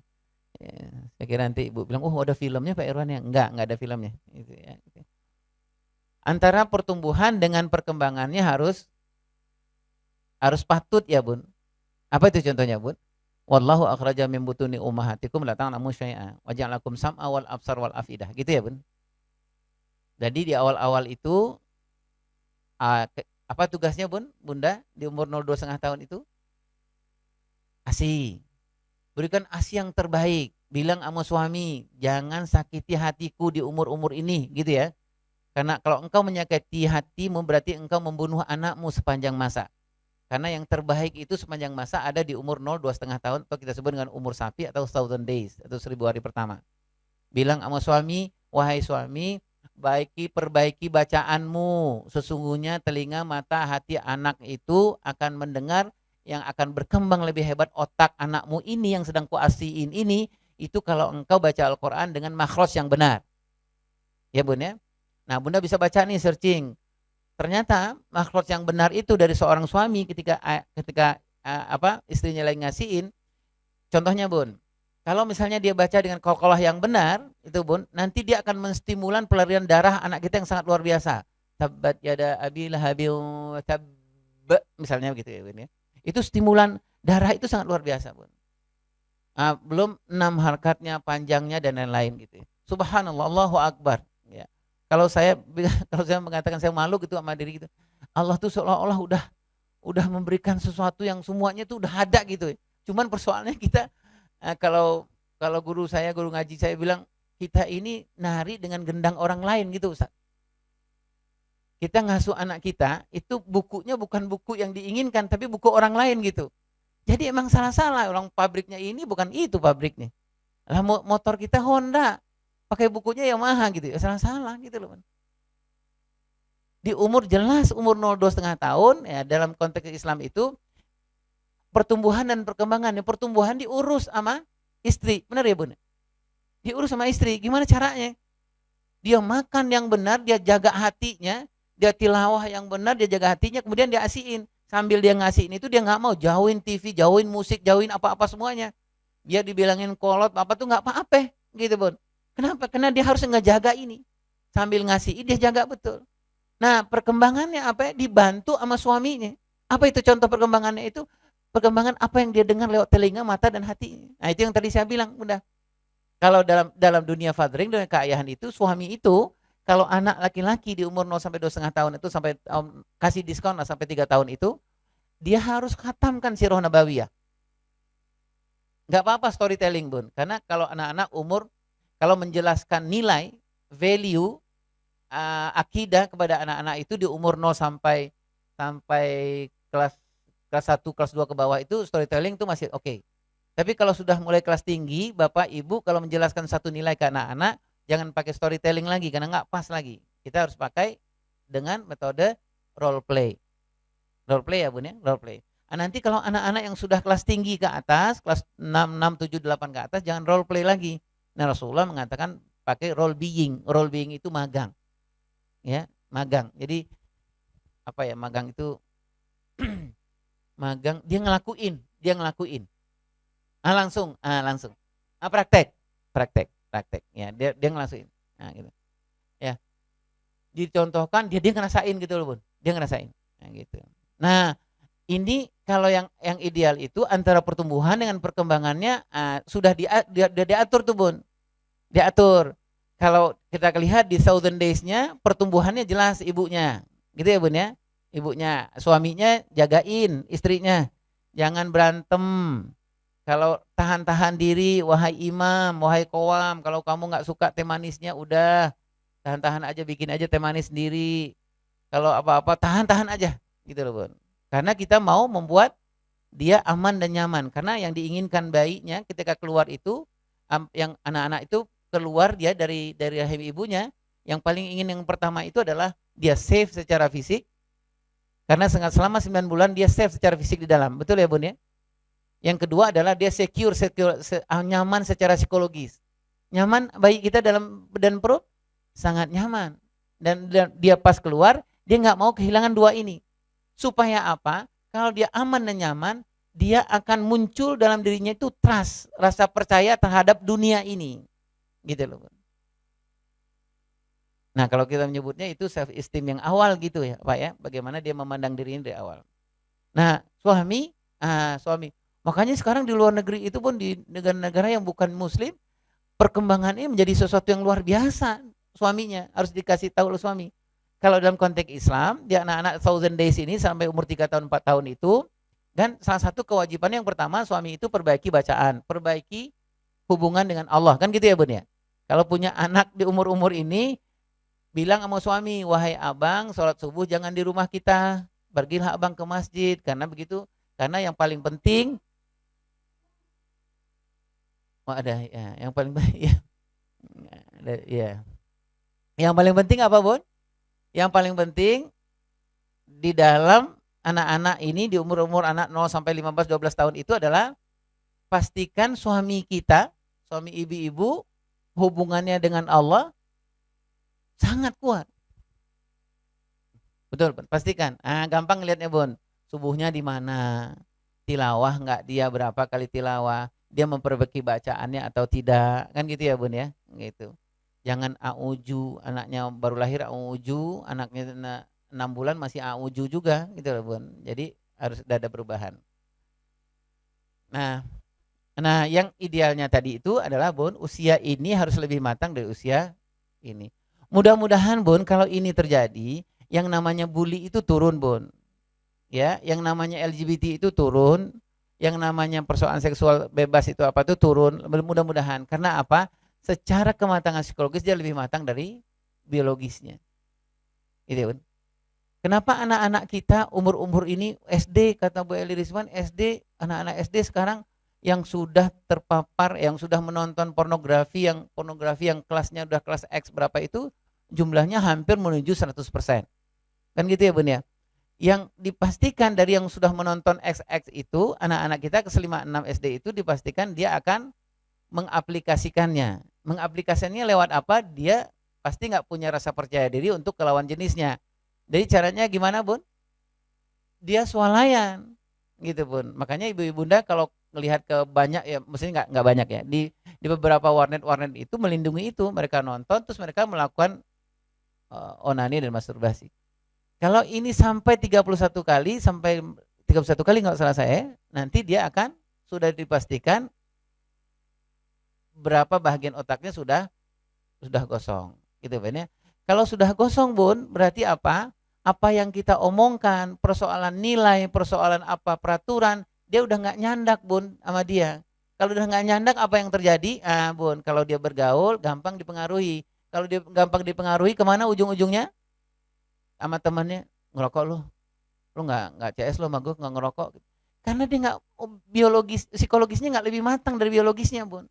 Saya kira nanti Ibu bilang, ada filmnya Pak Irwan ya. Enggak ada filmnya. Itu ya. Antara pertumbuhan dengan perkembangannya harus patut ya Bun. Apa itu contohnya Bun? Wallahu akhraja min butuni ummahatikum la ta'lamu syai'a wa ja'alakum sam'a wal absar wal afidah. Gitu ya Bun. Jadi di awal-awal itu apa tugasnya Bun? Bunda di umur 02,5 tahun itu? ASI. Berikan ASI yang terbaik. Bilang sama suami, jangan sakiti hatiku di umur-umur ini, gitu ya. Karena kalau engkau menyakiti hatimu berarti engkau membunuh anakmu sepanjang masa. Karena yang terbaik itu sepanjang masa ada di umur 02,5 tahun atau kita sebut dengan umur sapi atau 1000 days atau 1000 hari pertama. Bilang sama suami, wahai suami, perbaiki bacaanmu. Sesungguhnya telinga, mata, hati anak itu akan mendengar, yang akan berkembang lebih hebat otak anakmu ini yang sedang kuasiin ini, itu kalau engkau baca Al-Quran dengan makhraj yang benar. Ya Bun ya. Nah Bunda bisa baca nih searching. Ternyata makhraj yang benar itu dari seorang suami ketika istrinya lagi ngasihin. Contohnya Bun, kalau misalnya dia baca dengan qalqalah yang benar, itu Bun, nanti dia akan menstimulan pelarian darah anak kita yang sangat luar biasa. Tabbat yada abi lahabil tab, misalnya begitu ya Bun ya. Itu stimulan darah itu sangat luar biasa Bun. Belum 6 harkatnya, panjangnya dan lain-lain gitu. Subhanallah, Allahu Akbar. Ya. Kalau saya mengatakan saya malu gitu sama diri gitu. Allah tuh seolah-olah udah memberikan sesuatu yang semuanya tuh udah ada gitu. Cuman persoalannya kita kalau guru ngaji saya bilang kita ini nari dengan gendang orang lain gitu Ustaz. Kita ngasuh anak kita, itu bukunya bukan buku yang diinginkan, tapi buku orang lain gitu. Jadi emang salah-salah, orang pabriknya ini bukan itu pabriknya. Lah motor kita Honda, pakai bukunya Yamaha gitu, ya salah-salah gitu loh. Di umur jelas, umur 02,5 tahun, ya dalam konteks Islam itu, pertumbuhan dan perkembangan. Pertumbuhan diurus sama istri, benar ya Bun? Diurus sama istri, gimana caranya? Dia makan yang benar, dia jaga hatinya, dia tilawah yang benar, dia jaga hatinya, kemudian dia asihin. Sambil dia ngasihin itu dia nggak mau jauhin TV, jauhin musik, jauhin apa-apa semuanya. Dia dibilangin kolot apa tuh nggak apa-apa gitu Bun. Kenapa? Karena dia harus ngejaga ini. Sambil ngasih dia jaga betul. Nah perkembangannya apa? Dibantu sama suaminya. Apa itu contoh perkembangannya itu? Perkembangan apa yang dia dengar lewat telinga, mata dan hati. Nah itu yang tadi saya bilang udah. Kalau dalam dunia fathering, dunia keayahan itu suami itu kalau anak laki-laki di umur 0 sampai 2,5 tahun itu sampai kasih diskon lah sampai 3 tahun itu dia harus khatamkan Sirah Nabawiyah. Nggak apa-apa storytelling Bun, karena kalau anak-anak umur kalau menjelaskan nilai, value, akidah kepada anak-anak itu di umur 0 sampai kelas 1, kelas 2 ke bawah itu storytelling itu masih oke. Tapi kalau sudah mulai kelas tinggi, Bapak Ibu kalau menjelaskan satu nilai ke anak-anak, jangan pakai storytelling lagi karena nggak pas lagi. Kita harus pakai dengan metode role play. Role play ya Bun ya, role play. Nah, nanti kalau anak-anak yang sudah kelas tinggi ke atas, kelas 6, 7, 8 ke atas, jangan role play lagi. Nah, Rasulullah mengatakan pakai role being. Role being itu magang. Ya, magang. Jadi apa ya, magang itu magang dia ngelakuin. Langsung. Praktek. Ya, dia ngelakuin. Nah, gitu. Ya. Dicontohkan dia ngerasain gitu loh, Bun. Dia ngerasain. Nah, gitu. Nah, ini kalau yang ideal itu antara pertumbuhan dengan perkembangannya sudah diatur tuh, Bun. Diatur. Kalau kita lihat di Southern Days-nya pertumbuhannya jelas ibunya. Gitu ya, Bun ya. Ibunya, suaminya jagain istrinya. Jangan berantem. Kalau tahan-tahan diri, wahai imam, wahai qawam, kalau kamu nggak suka teh manisnya udah tahan-tahan aja, bikin aja teh manis sendiri. Kalau apa-apa tahan-tahan aja, gitu loh Bun. Karena kita mau membuat dia aman dan nyaman. Karena yang diinginkan bayinya ketika keluar itu, yang anak-anak itu keluar dia dari rahim ibunya, yang paling ingin yang pertama itu adalah dia safe secara fisik. Karena selama 9 bulan dia safe secara fisik di dalam, betul ya Bun ya? Yang kedua adalah dia secure, nyaman secara psikologis. Nyaman bayi kita dalam badan perut sangat nyaman. Dan dia pas keluar, dia nggak mau kehilangan dua ini. Supaya apa? Kalau dia aman dan nyaman, dia akan muncul dalam dirinya itu trust, rasa percaya terhadap dunia ini. Gitu loh. Nah kalau kita menyebutnya itu self esteem yang awal gitu ya Pak ya. Bagaimana dia memandang dirinya dari awal. Nah suami. Makanya sekarang di luar negeri itu pun di negara-negara yang bukan muslim, perkembangannya menjadi sesuatu yang luar biasa. Suaminya harus dikasih tahu oleh suami. Kalau dalam konteks Islam, dia anak-anak 1000 days ini sampai umur 3 tahun 4 tahun itu, dan salah satu kewajiban yang pertama suami itu perbaiki bacaan, perbaiki hubungan dengan Allah. Kan gitu ya Bun ya. Kalau punya anak di umur-umur ini, bilang sama suami, wahai abang, sholat subuh jangan di rumah kita, pergilah abang ke masjid, karena begitu. Karena yang paling penting ada ya, yang paling ya. Ya. Yang paling penting apa, Bun? Yang paling penting di dalam anak-anak ini di umur-umur anak 0 sampai 15 12 tahun itu adalah pastikan suami kita, suami ibu-ibu hubungannya dengan Allah sangat kuat. Betul, Bun. Pastikan. Gampang lihatnya, Bun. Subuhnya di mana? Tilawah enggak dia berapa kali tilawah? Dia memperbaiki bacaannya atau tidak, kan gitu ya Bun ya, gitu. Jangan auju, anaknya baru lahir auju, anaknya 6 bulan masih auju juga, gitu loh Bun. Jadi harus ada perubahan. Nah, yang idealnya tadi itu adalah Bun, usia ini harus lebih matang dari usia ini. Mudah-mudahan Bun, kalau ini terjadi, yang namanya bully itu turun Bun. Ya, yang namanya LGBT itu turun. Yang namanya persoalan seksual bebas itu apa tuh turun, mudah-mudahan. Karena apa? Secara kematangan psikologis dia lebih matang dari biologisnya. Gitu, Bun. Kenapa anak-anak kita umur-umur ini SD, kata Bu Eli Rizwan, SD, anak-anak SD sekarang yang sudah terpapar, yang sudah menonton pornografi yang kelasnya udah kelas X berapa itu jumlahnya hampir menuju 100%. Kan gitu ya Bun ya? Yang dipastikan dari yang sudah menonton XX itu, anak-anak kita ke 5-6 SD itu dipastikan dia akan mengaplikasikannya. Mengaplikasikannya lewat apa? Dia pasti nggak punya rasa percaya diri untuk ke lawan jenisnya. Jadi caranya gimana Bun? dia swalayan gitu Bun. Makanya ibu-ibu bunda kalau melihat ke banyak ya, mestinya nggak banyak ya, di beberapa warnet itu melindungi itu, mereka nonton terus mereka melakukan onani dan masturbasi. Kalau ini sampai 31 kali, sampai 31 kali nggak salah saya, nanti dia akan sudah dipastikan berapa bagian otaknya sudah gosong gitu Bun ya. Kalau sudah gosong Bun, berarti apa? Apa yang kita omongkan, persoalan nilai, persoalan apa, peraturan, dia udah nggak nyandak Bun sama dia. Kalau udah nggak nyandak, apa yang terjadi? Bun, kalau dia bergaul gampang dipengaruhi. Kalau dia gampang dipengaruhi, kemana ujung-ujungnya? Sama temannya, ngerokok lu nggak CS lu, sama gue nggak ngerokok. Karena dia nggak, biologis, psikologisnya nggak lebih matang dari biologisnya Bun.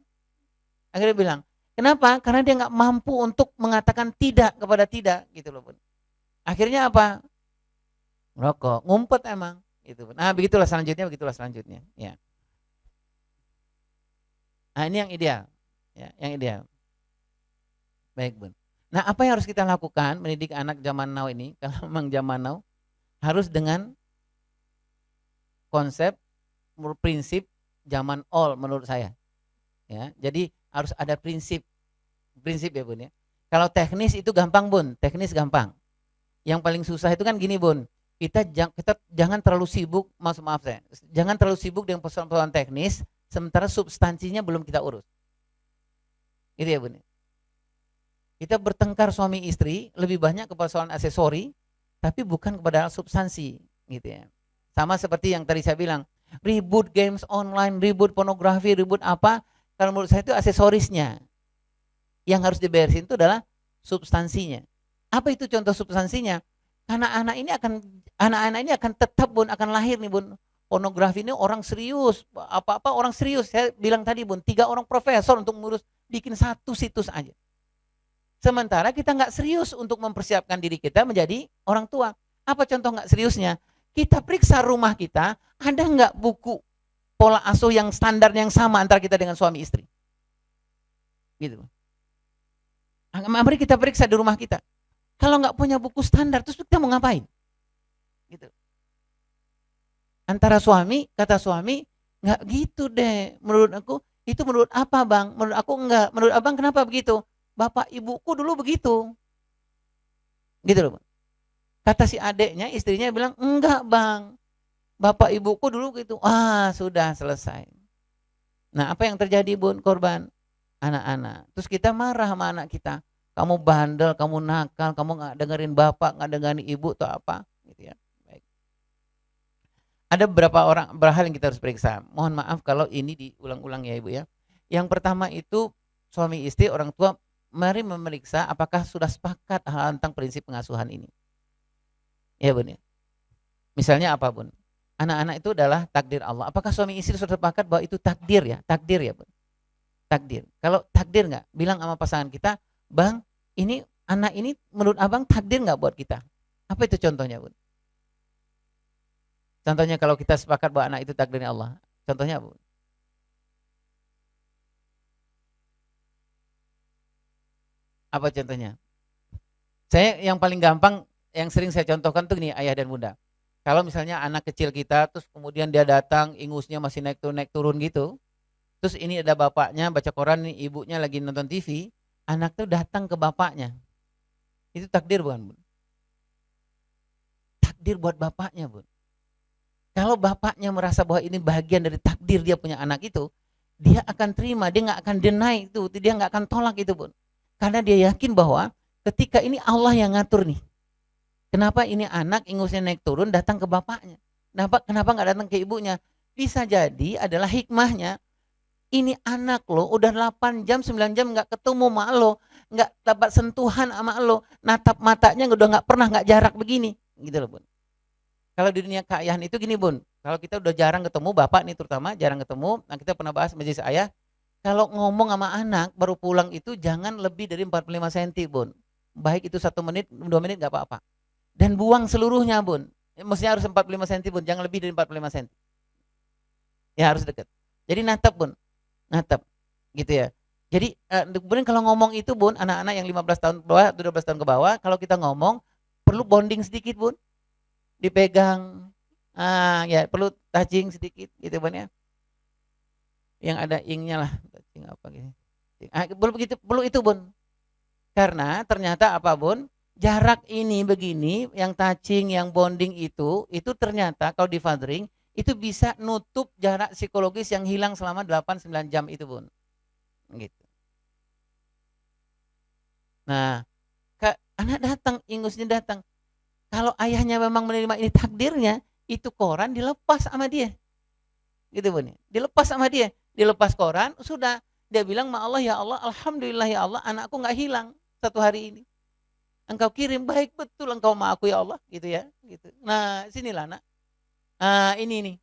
Akhirnya bilang, kenapa? Karena dia nggak mampu untuk mengatakan tidak kepada tidak gitu loh Bun. Akhirnya apa? Ngerokok, ngumpet emang gitu. Nah, begitulah selanjutnya ya. Nah, ini yang ideal. Ya, yang ideal. Baik, Bun. Nah, apa yang harus kita lakukan mendidik anak zaman now ini? Kalau memang zaman now harus dengan konsep prinsip zaman all menurut saya. Ya, jadi harus ada prinsip ya, Bun ya. Kalau teknis itu gampang, Bun. Teknis gampang. Yang paling susah itu kan gini Bun, kita jangan terlalu sibuk, maaf saya, jangan terlalu sibuk dengan persoalan teknis, sementara substansinya belum kita urus. Gitu ya Bun. Kita bertengkar suami istri lebih banyak ke persoalan aksesori, tapi bukan kepada substansi, gitu ya. Sama seperti yang tadi saya bilang, ribut games online, ribut pornografi, ribut apa, kalau menurut saya itu aksesorisnya. Yang harus diberesin itu adalah substansinya. Apa itu contoh substansinya? Karena anak-anak ini akan tetap Bun, akan lahir nih Bun. Pornografi ini orang serius, apa-apa orang serius. Saya bilang tadi Bun, 3 orang profesor untuk ngurus bikin 1 situs aja. Sementara kita nggak serius untuk mempersiapkan diri kita menjadi orang tua. Apa contoh nggak seriusnya? Kita periksa rumah kita, ada nggak buku pola asuh yang standar yang sama antara kita dengan suami istri? Gitu. Mari kita periksa di rumah kita. Kalau nggak punya buku standar, terus kita mau ngapain? Gitu. Antara suami, kata suami, nggak gitu deh. Menurut aku, itu menurut apa Bang? Menurut aku enggak. Menurut Abang kenapa begitu? Bapak ibuku dulu begitu. Gitu loh Bang. Kata si adeknya, istrinya bilang, enggak Bang. Bapak ibuku dulu gitu. Sudah selesai. Nah, apa yang terjadi Bun? Korban anak-anak. Terus kita marah sama anak kita. Kamu bandel, kamu nakal, kamu nggak dengerin bapak, nggak dengerin ibu atau apa, gitu ya. Baik. Ada beberapa hal yang kita harus periksa. Mohon maaf kalau ini diulang-ulang ya Ibu ya. Yang pertama itu suami istri, orang tua, mari memeriksa apakah sudah sepakat hal tentang prinsip pengasuhan ini. Ya Bun ya. Misalnya apa Bun? Anak-anak itu adalah takdir Allah. Apakah suami istri sudah sepakat bahwa itu takdir ya? Takdir ya Bun. Takdir. Kalau takdir nggak, bilang sama pasangan kita, Bang, ini anak ini menurut Abang takdir nggak buat kita? Apa itu contohnya Bun? Contohnya kalau kita sepakat bahwa anak itu takdirnya Allah. Contohnya Bun? Apa contohnya? Saya yang paling gampang, yang sering saya contohkan tuh nih ayah dan bunda. Kalau misalnya anak kecil kita, terus kemudian dia datang, ingusnya masih naik turun gitu. Terus ini ada bapaknya baca koran, nih ibunya lagi nonton TV, anak tuh datang ke bapaknya. Itu takdir bukan Bun? Takdir buat bapaknya Bun. Kalau bapaknya merasa bahwa ini bagian dari takdir dia punya anak itu, dia akan terima, dia nggak akan deny itu, dia nggak akan tolak itu Bun. Karena dia yakin bahwa ketika ini Allah yang ngatur nih. Kenapa ini anak ingusnya naik turun datang ke bapaknya? Kenapa nggak datang ke ibunya? Bisa jadi adalah hikmahnya. Ini anak lo udah 8 jam 9 jam nggak ketemu sama lo, nggak dapat sentuhan sama lo, natap matanya udah nggak pernah, nggak jarak begini, gitu loh Bun. Kalau di dunia keayahan itu gini Bun, kalau kita udah jarang ketemu, bapak nih terutama jarang ketemu, nah kita pernah bahas majelis ayah, kalau ngomong sama anak baru pulang itu jangan lebih dari 45 cm Bun. Baik itu 1 menit, 2 menit nggak apa-apa. Dan buang seluruhnya Bun. Mestinya harus 45 cm Bun, jangan lebih dari 45 cm. Ya harus dekat. Jadi natap Bun. Natap gitu ya. Jadi kemudian kalau ngomong itu Bun, anak-anak yang 15 tahun ke bawah, 12 tahun ke bawah, kalau kita ngomong perlu bonding sedikit Bun. Dipegang, Ya perlu touching sedikit gitu Bun ya. Yang ada ingnya lah, touching apa gitu. Perlu begitu, perlu itu Bun. Karena ternyata apa Bun? Jarak ini begini, yang touching, yang bonding itu ternyata kalau di fathering itu bisa nutup jarak psikologis yang hilang selama 8-9 jam itu Bun. Gitu. Nah, anak datang, ingusnya datang. Kalau ayahnya memang menerima ini takdirnya, itu koran dilepas sama dia. Gitu Bun. Dilepas sama dia. Dilepas koran, sudah. Dia bilang, ma Allah ya Allah, alhamdulillah ya Allah, anakku nggak hilang satu hari ini. Engkau kirim, baik betul engkau sama aku ya Allah, gitu ya. Gitu. Nah, sinilah nak. Ini nih,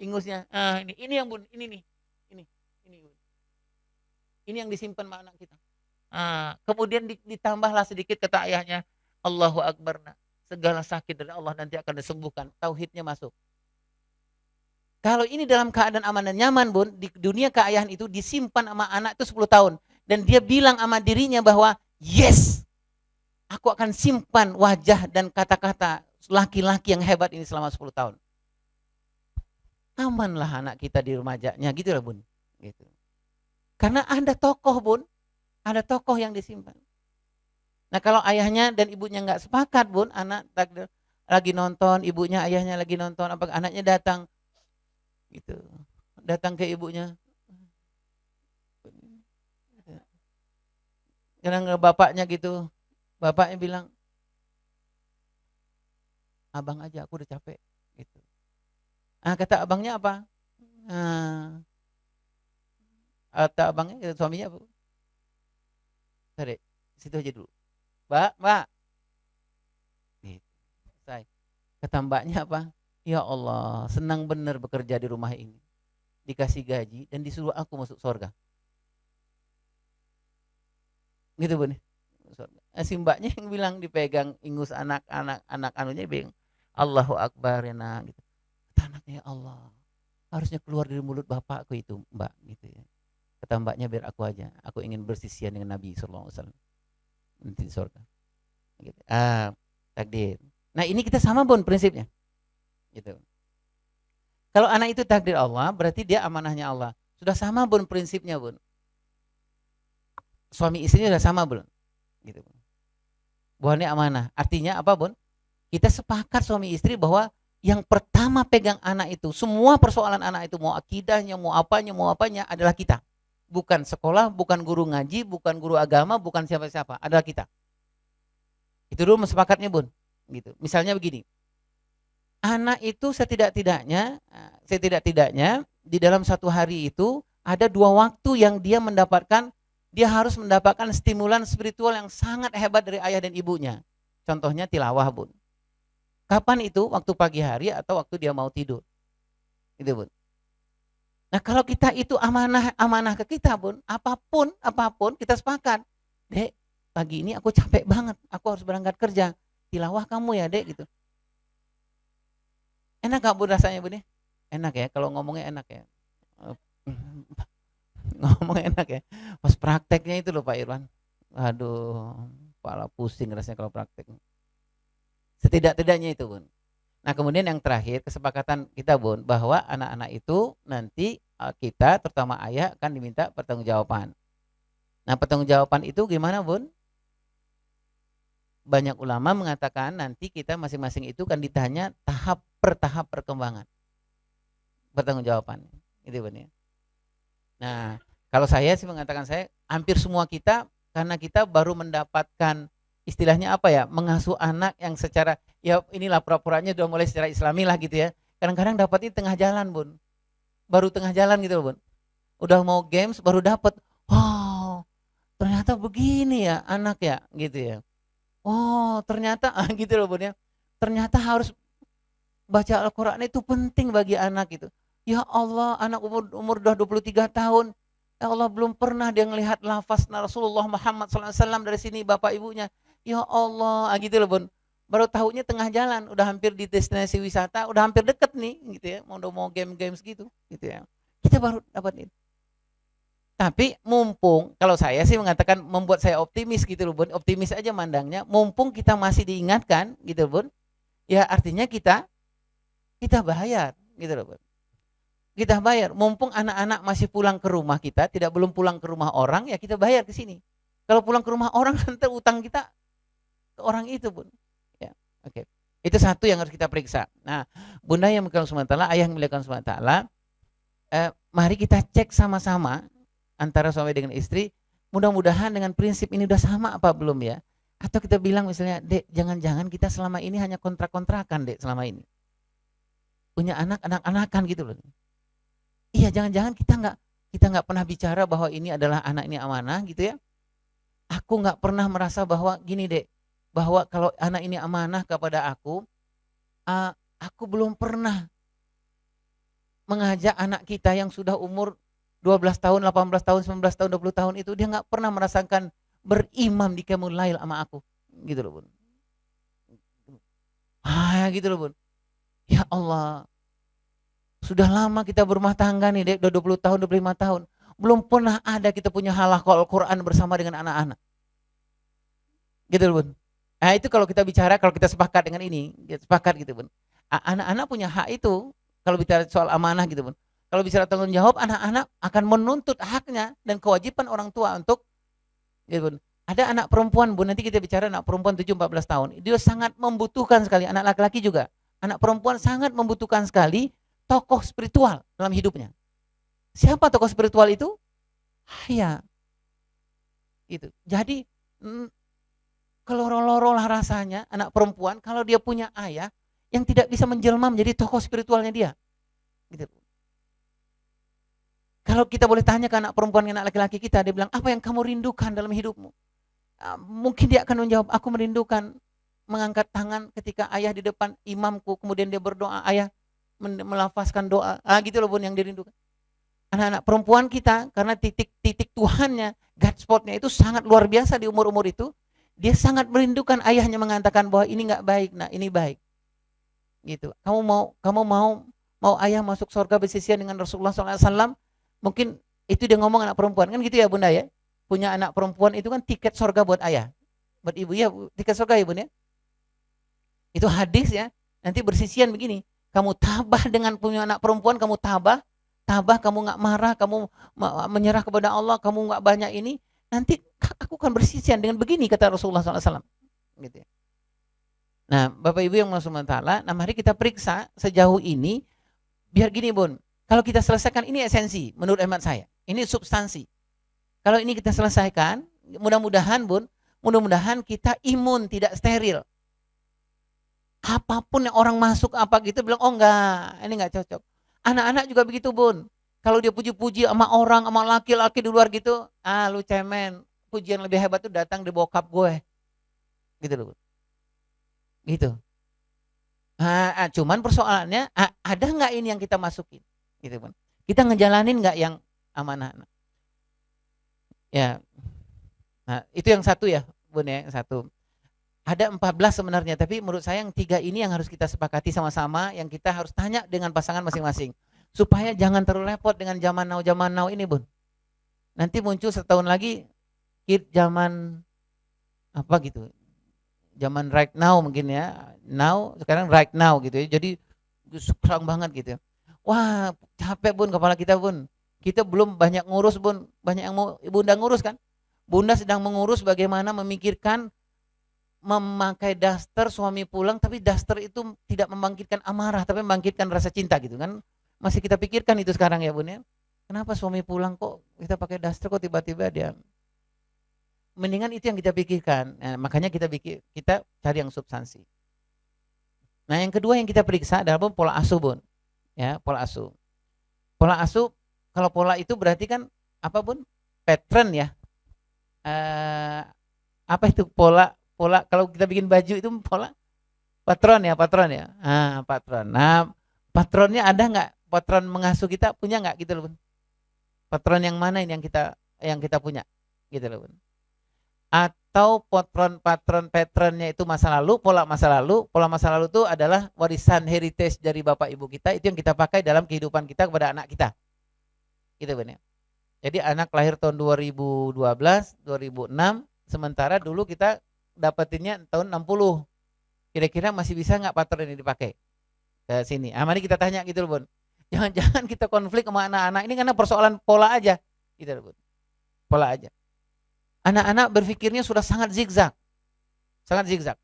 ingusnya. Ini yang Bun, ini nih. Ini Bun. Ini yang disimpan sama anak kita. Kemudian ditambahlah sedikit kata ayahnya, Allahu Akbar nak. Segala sakit dari Allah nanti akan disembuhkan. Tauhidnya masuk. Kalau ini dalam keadaan aman dan nyaman Bun, di dunia keayahan itu disimpan sama anak itu 10 tahun. Dan dia bilang sama dirinya bahwa, yes, aku akan simpan wajah dan kata-kata laki-laki yang hebat ini selama 10 tahun. Amanlah anak kita di remajanya, gitu lah Bun. Gitu. Karena ada tokoh Bun, ada tokoh yang disimpan. Nah kalau ayahnya dan ibunya nggak sepakat Bun, anak lagi nonton, ibunya ayahnya lagi nonton, apa anaknya datang, gitu, datang ke ibunya, kadang bapaknya gitu, bapaknya bilang, abang aja, aku udah capek, gitu. Kata abangnya apa? Kata abangnya, suaminya apa? Tadi, situ aja dulu. Mbak. Gitu. Kata mbaknya apa? Ya Allah, senang benar bekerja di rumah ini. Dikasih gaji dan disuruh aku masuk surga. Gitu Bun. Si mbaknya yang bilang dipegang ingus anak-anak anunya bilang Allahu Akbar ya nak gitu. Kata anaknya ya Allah, harusnya keluar dari mulut bapakku itu mbak gitu ya. Kata mbaknya biar aku aja, aku ingin bersisian dengan Nabi sallallahu alaihi wasallam nanti di surga. Gitu. Takdir. Nah ini kita sama Bun prinsipnya. Gitu. Kalau anak itu takdir Allah, berarti dia amanahnya Allah. Sudah sama Bun prinsipnya Bun. Suami istrinya sudah sama belum? Gitu. Bahwa ini amanah. Artinya apa Bun? Kita sepakat suami istri bahwa yang pertama pegang anak itu, semua persoalan anak itu, mau akidahnya, mau apanya adalah kita. Bukan sekolah, bukan guru ngaji, bukan guru agama, bukan siapa-siapa, adalah kita. Itu dulu sepakatnya Bun. Gitu. Misalnya begini. Anak itu setidak-tidaknya di dalam satu hari itu ada 2 waktu yang dia harus mendapatkan stimulan spiritual yang sangat hebat dari ayah dan ibunya. Contohnya tilawah Bun. Kapan itu? Waktu pagi hari atau waktu dia mau tidur. Itu Bun. Nah kalau kita itu amanah ke kita Bun, apapun kita sepakat. Dek, pagi ini aku capek banget, aku harus berangkat kerja. Tilawah kamu ya Dek gitu. Enak gak Bun rasanya Bun ya? Enak ya, kalau ngomongnya enak ya. Ngomongnya enak ya. Pas prakteknya itu loh Pak Irwan. Aduh, kepala pusing rasanya kalau praktek. Setidak-tidaknya itu Bun. Nah kemudian yang terakhir kesepakatan kita Bun, bahwa anak-anak itu nanti kita terutama ayah akan diminta pertanggungjawaban. Nah pertanggungjawaban itu gimana Bun? Banyak ulama mengatakan nanti kita masing-masing itu kan ditanya tahap per tahap perkembangan pertanggungjawaban. Itu Bun ya. Nah kalau saya sih mengatakan saya hampir semua kita, karena kita baru mendapatkan istilahnya apa ya, mengasuh anak yang secara ya inilah pura-puranya udah mulai secara islami lah gitu ya. Kadang-kadang dapat di tengah jalan Bun, baru tengah jalan gitu Bun, udah mau games baru dapat, wow ternyata begini ya anak ya gitu ya. Oh ternyata gitu loh Bun ya, ternyata harus baca Al-Quran itu penting bagi anak gitu. Ya Allah, anak umur udah 23 tahun. Ya Allah, belum pernah dia ngelihat lafaz Rasulullah Muhammad SAW dari sini bapak ibunya. Ya Allah, gitu loh Bun. Baru tahunya tengah jalan, udah hampir di destinasi wisata, udah hampir deket nih gitu ya. Mau game-games gitu ya. Kita baru dapat itu. Tapi mumpung, kalau saya sih mengatakan membuat saya optimis gitu loh Bun. Optimis aja mandangnya, mumpung kita masih diingatkan gitu Bun. Ya artinya kita kita bayar, gitu loh Bun. Kita bayar, mumpung anak-anak masih pulang ke rumah kita, belum pulang ke rumah orang, ya kita bayar ke sini. Kalau pulang ke rumah orang, nanti utang kita ke orang itu, Bun. Ya, oke. Itu satu yang harus kita periksa. Nah, Bunda yang muliakan SWT, ayah yang muliakan SWT, mari kita cek sama-sama antara suami dengan istri. Mudah-mudahan dengan prinsip ini udah sama apa belum ya? Atau kita bilang misalnya, Dek, jangan-jangan kita selama ini hanya kontrak-kontrakan, Dek, selama ini. Punya anak-anakan gitu loh. Iya, jangan-jangan kita nggak pernah bicara bahwa ini adalah anak, ini amanah gitu ya. Aku nggak pernah merasa bahwa gini Dek, bahwa kalau anak ini amanah kepada aku belum pernah mengajak anak kita yang sudah umur 12 tahun, 18 tahun, 19 tahun, 20 tahun itu, dia nggak pernah merasakan berimam di qiyamul lail sama aku. Gitu loh Bun. Gitu loh Bun. Ya Allah, sudah lama kita berumah tangga nih Dek, udah 20 tahun, 25 tahun. Belum pernah ada kita punya halaqah Al-Quran bersama dengan anak-anak. Gitu loh Bun. Nah itu kalau kita bicara, kalau kita sepakat dengan ini, sepakat gitu Bun. Anak-anak punya hak itu, kalau bicara soal amanah gitu Bun. Kalau bicara tanggung jawab, anak-anak akan menuntut haknya dan kewajiban orang tua untuk, gitu Bun. Ada anak perempuan Bun, nanti kita bicara anak perempuan 7-14 tahun. Dia sangat membutuhkan sekali, anak laki-laki juga. Anak perempuan sangat membutuhkan sekali tokoh spiritual dalam hidupnya. Siapa tokoh spiritual itu? Ayah. Itu. Jadi keloro-loro lah rasanya anak perempuan kalau dia punya ayah yang tidak bisa menjelma menjadi tokoh spiritualnya dia. Gitu. Kalau kita boleh tanya ke anak perempuan, anak laki-laki kita, dia bilang, apa yang kamu rindukan dalam hidupmu? Mungkin dia akan menjawab, aku merindukan mengangkat tangan ketika ayah di depan imamku, kemudian dia berdoa, ayah melafazkan doa, gitu loh Bun yang dirindukan. Anak-anak perempuan kita, karena titik Tuhannya, God spotnya itu sangat luar biasa di umur-umur itu, dia sangat merindukan ayahnya mengatakan bahwa ini nggak baik, nah ini baik. Gitu. Kamu mau ayah masuk surga bersisian dengan Rasulullah SAW? Mungkin itu dia ngomong anak perempuan kan gitu ya Bunda ya. Punya anak perempuan itu kan tiket surga buat ayah, buat ibu ya, tiket surga ya Bunda ya. Itu hadis ya. Nanti bersisian begini. Kamu tabah dengan punya anak perempuan, kamu tabah, kamu nggak marah, kamu menyerah kepada Allah, kamu nggak banyak ini. Nanti aku akan bersisian dengan begini kata Rasulullah SAW. Gitu ya. Nah, Bapak Ibu yang masuk mentala, nah mari kita periksa sejauh ini, biar gini Bun, kalau kita selesaikan ini esensi, menurut hemat saya, ini substansi. Kalau ini kita selesaikan, mudah-mudahan Bun, mudah-mudahan kita imun, tidak steril. Apapun yang orang masuk apa gitu, bilang, oh enggak, ini enggak cocok. Anak-anak juga begitu Bun. Kalau dia puji-puji sama orang, sama laki-laki di luar gitu, lu cemen, pujian lebih hebat tuh datang di bokap gue. Gitu loh. Gitu. Cuman persoalannya, ada nggak ini yang kita masukin? Gitu Bun. Kita ngejalanin nggak yang amanah? Ya. Nah, itu yang satu ya, Bun ya, yang satu. Ada 14 sebenarnya, tapi menurut saya yang 3 ini yang harus kita sepakati sama-sama, yang kita harus tanya dengan pasangan masing-masing. Supaya jangan terlalu repot dengan zaman now ini Bun. Nanti muncul setahun lagi zaman apa gitu. Zaman right now mungkin ya. Now sekarang right now gitu ya. Jadi sekarang banget gitu ya. Wah, capek Bun kepala kita Bun. Kita belum banyak ngurus Bun. Banyak yang mau Bunda ngurus kan? Bunda sedang mengurus bagaimana memikirkan memakai daster suami pulang, tapi daster itu tidak membangkitkan amarah, tapi membangkitkan rasa cinta gitu kan. Masih kita pikirkan itu sekarang ya Bun ya. Kenapa suami pulang kok kita pakai daster kok tiba-tiba dia. Mendingan itu yang kita pikirkan. Nah, makanya kita cari yang substansi. Nah, yang kedua yang kita periksa adalah pola asuh Bun. Ya, pola asuh. Pola asuh, kalau pola itu berarti kan apa Bun? Pattern ya. Apa itu pola kalau kita bikin baju itu pola patron ya. Patron. Nah, patronnya ada nggak? Patron mengasuh kita punya nggak gitu loh Bun? Patron yang mana ini yang kita punya gitu loh Bun? Atau patronnya itu masa lalu, pola masa lalu itu adalah warisan heritage dari bapak ibu kita, itu yang kita pakai dalam kehidupan kita kepada anak kita gitu Bun ya. Jadi anak lahir tahun 2012, 2006, sementara dulu kita dapetinnya tahun 60. Kira-kira masih bisa nggak patron ini dipakai? ke sini. Ah, mari kita tanya gitu loh, Bun. Jangan-jangan kita konflik sama anak-anak ini karena persoalan pola aja. Gitu loh, Bun. Pola aja. Anak-anak berpikirnya sudah sangat zigzag. Sangat zigzag.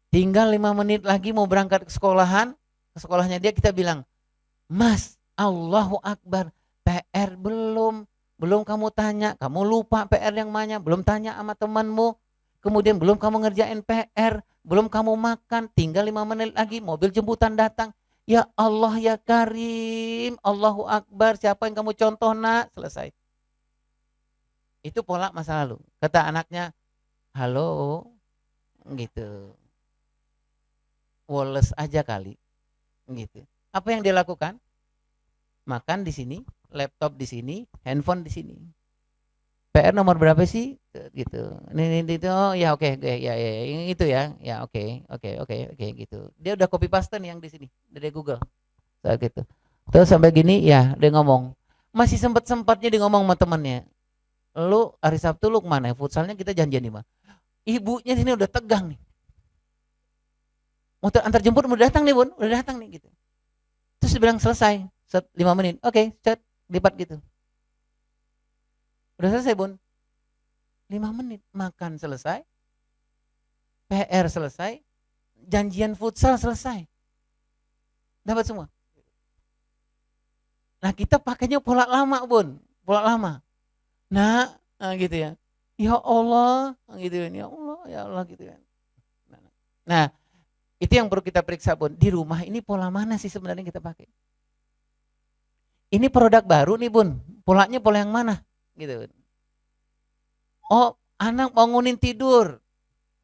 Tinggal 5 menit lagi mau berangkat ke sekolahan, ke sekolahnya dia kita bilang, "Mas, Allahu Akbar, PR belum kamu tanya, kamu lupa PR yang mana, belum tanya sama temanmu, kemudian belum kamu ngerjain PR, belum kamu makan, tinggal 5 menit lagi mobil jemputan datang. Ya Allah ya Karim, Allahu Akbar, siapa yang kamu contoh nak?" Selesai. Itu pola masa lalu. Kata anaknya, "Halo," gitu. Woles aja kali, gitu. Apa yang dia lakukan? Makan di sini, laptop di sini, handphone di sini. PR nomor berapa sih? Gitu. Ini itu, oh ya oke, ya itu ya oke gitu. Dia udah copy paste nih yang di sini dari Google, saat gitu. Terus sampai gini ya dia ngomong, masih sempatnya dia ngomong sama temannya, "Lu hari Sabtu lu kemana? Futsalnya kita janjian di mana?" Ibunya sini udah tegang nih. Motor antar jemput udah datang nih, Bun, udah datang nih gitu. Terus dia bilang selesai, 5 menit. Oke, chat, lipat gitu. Udah selesai, Bun. 5 menit, makan selesai, PR selesai, janjian futsal selesai. Dapat semua. Nah, kita pakainya pola lama, Bun. Pola lama. Nah, gitu ya. Ya Allah, gitu ya. Ya Allah gitu ya. Nah, itu yang perlu kita periksa, Bun. Di rumah ini pola mana sih sebenarnya kita pakai? Ini produk baru nih, Bun. Polanya pola yang mana? Gitu. Oh, anak bangunin tidur.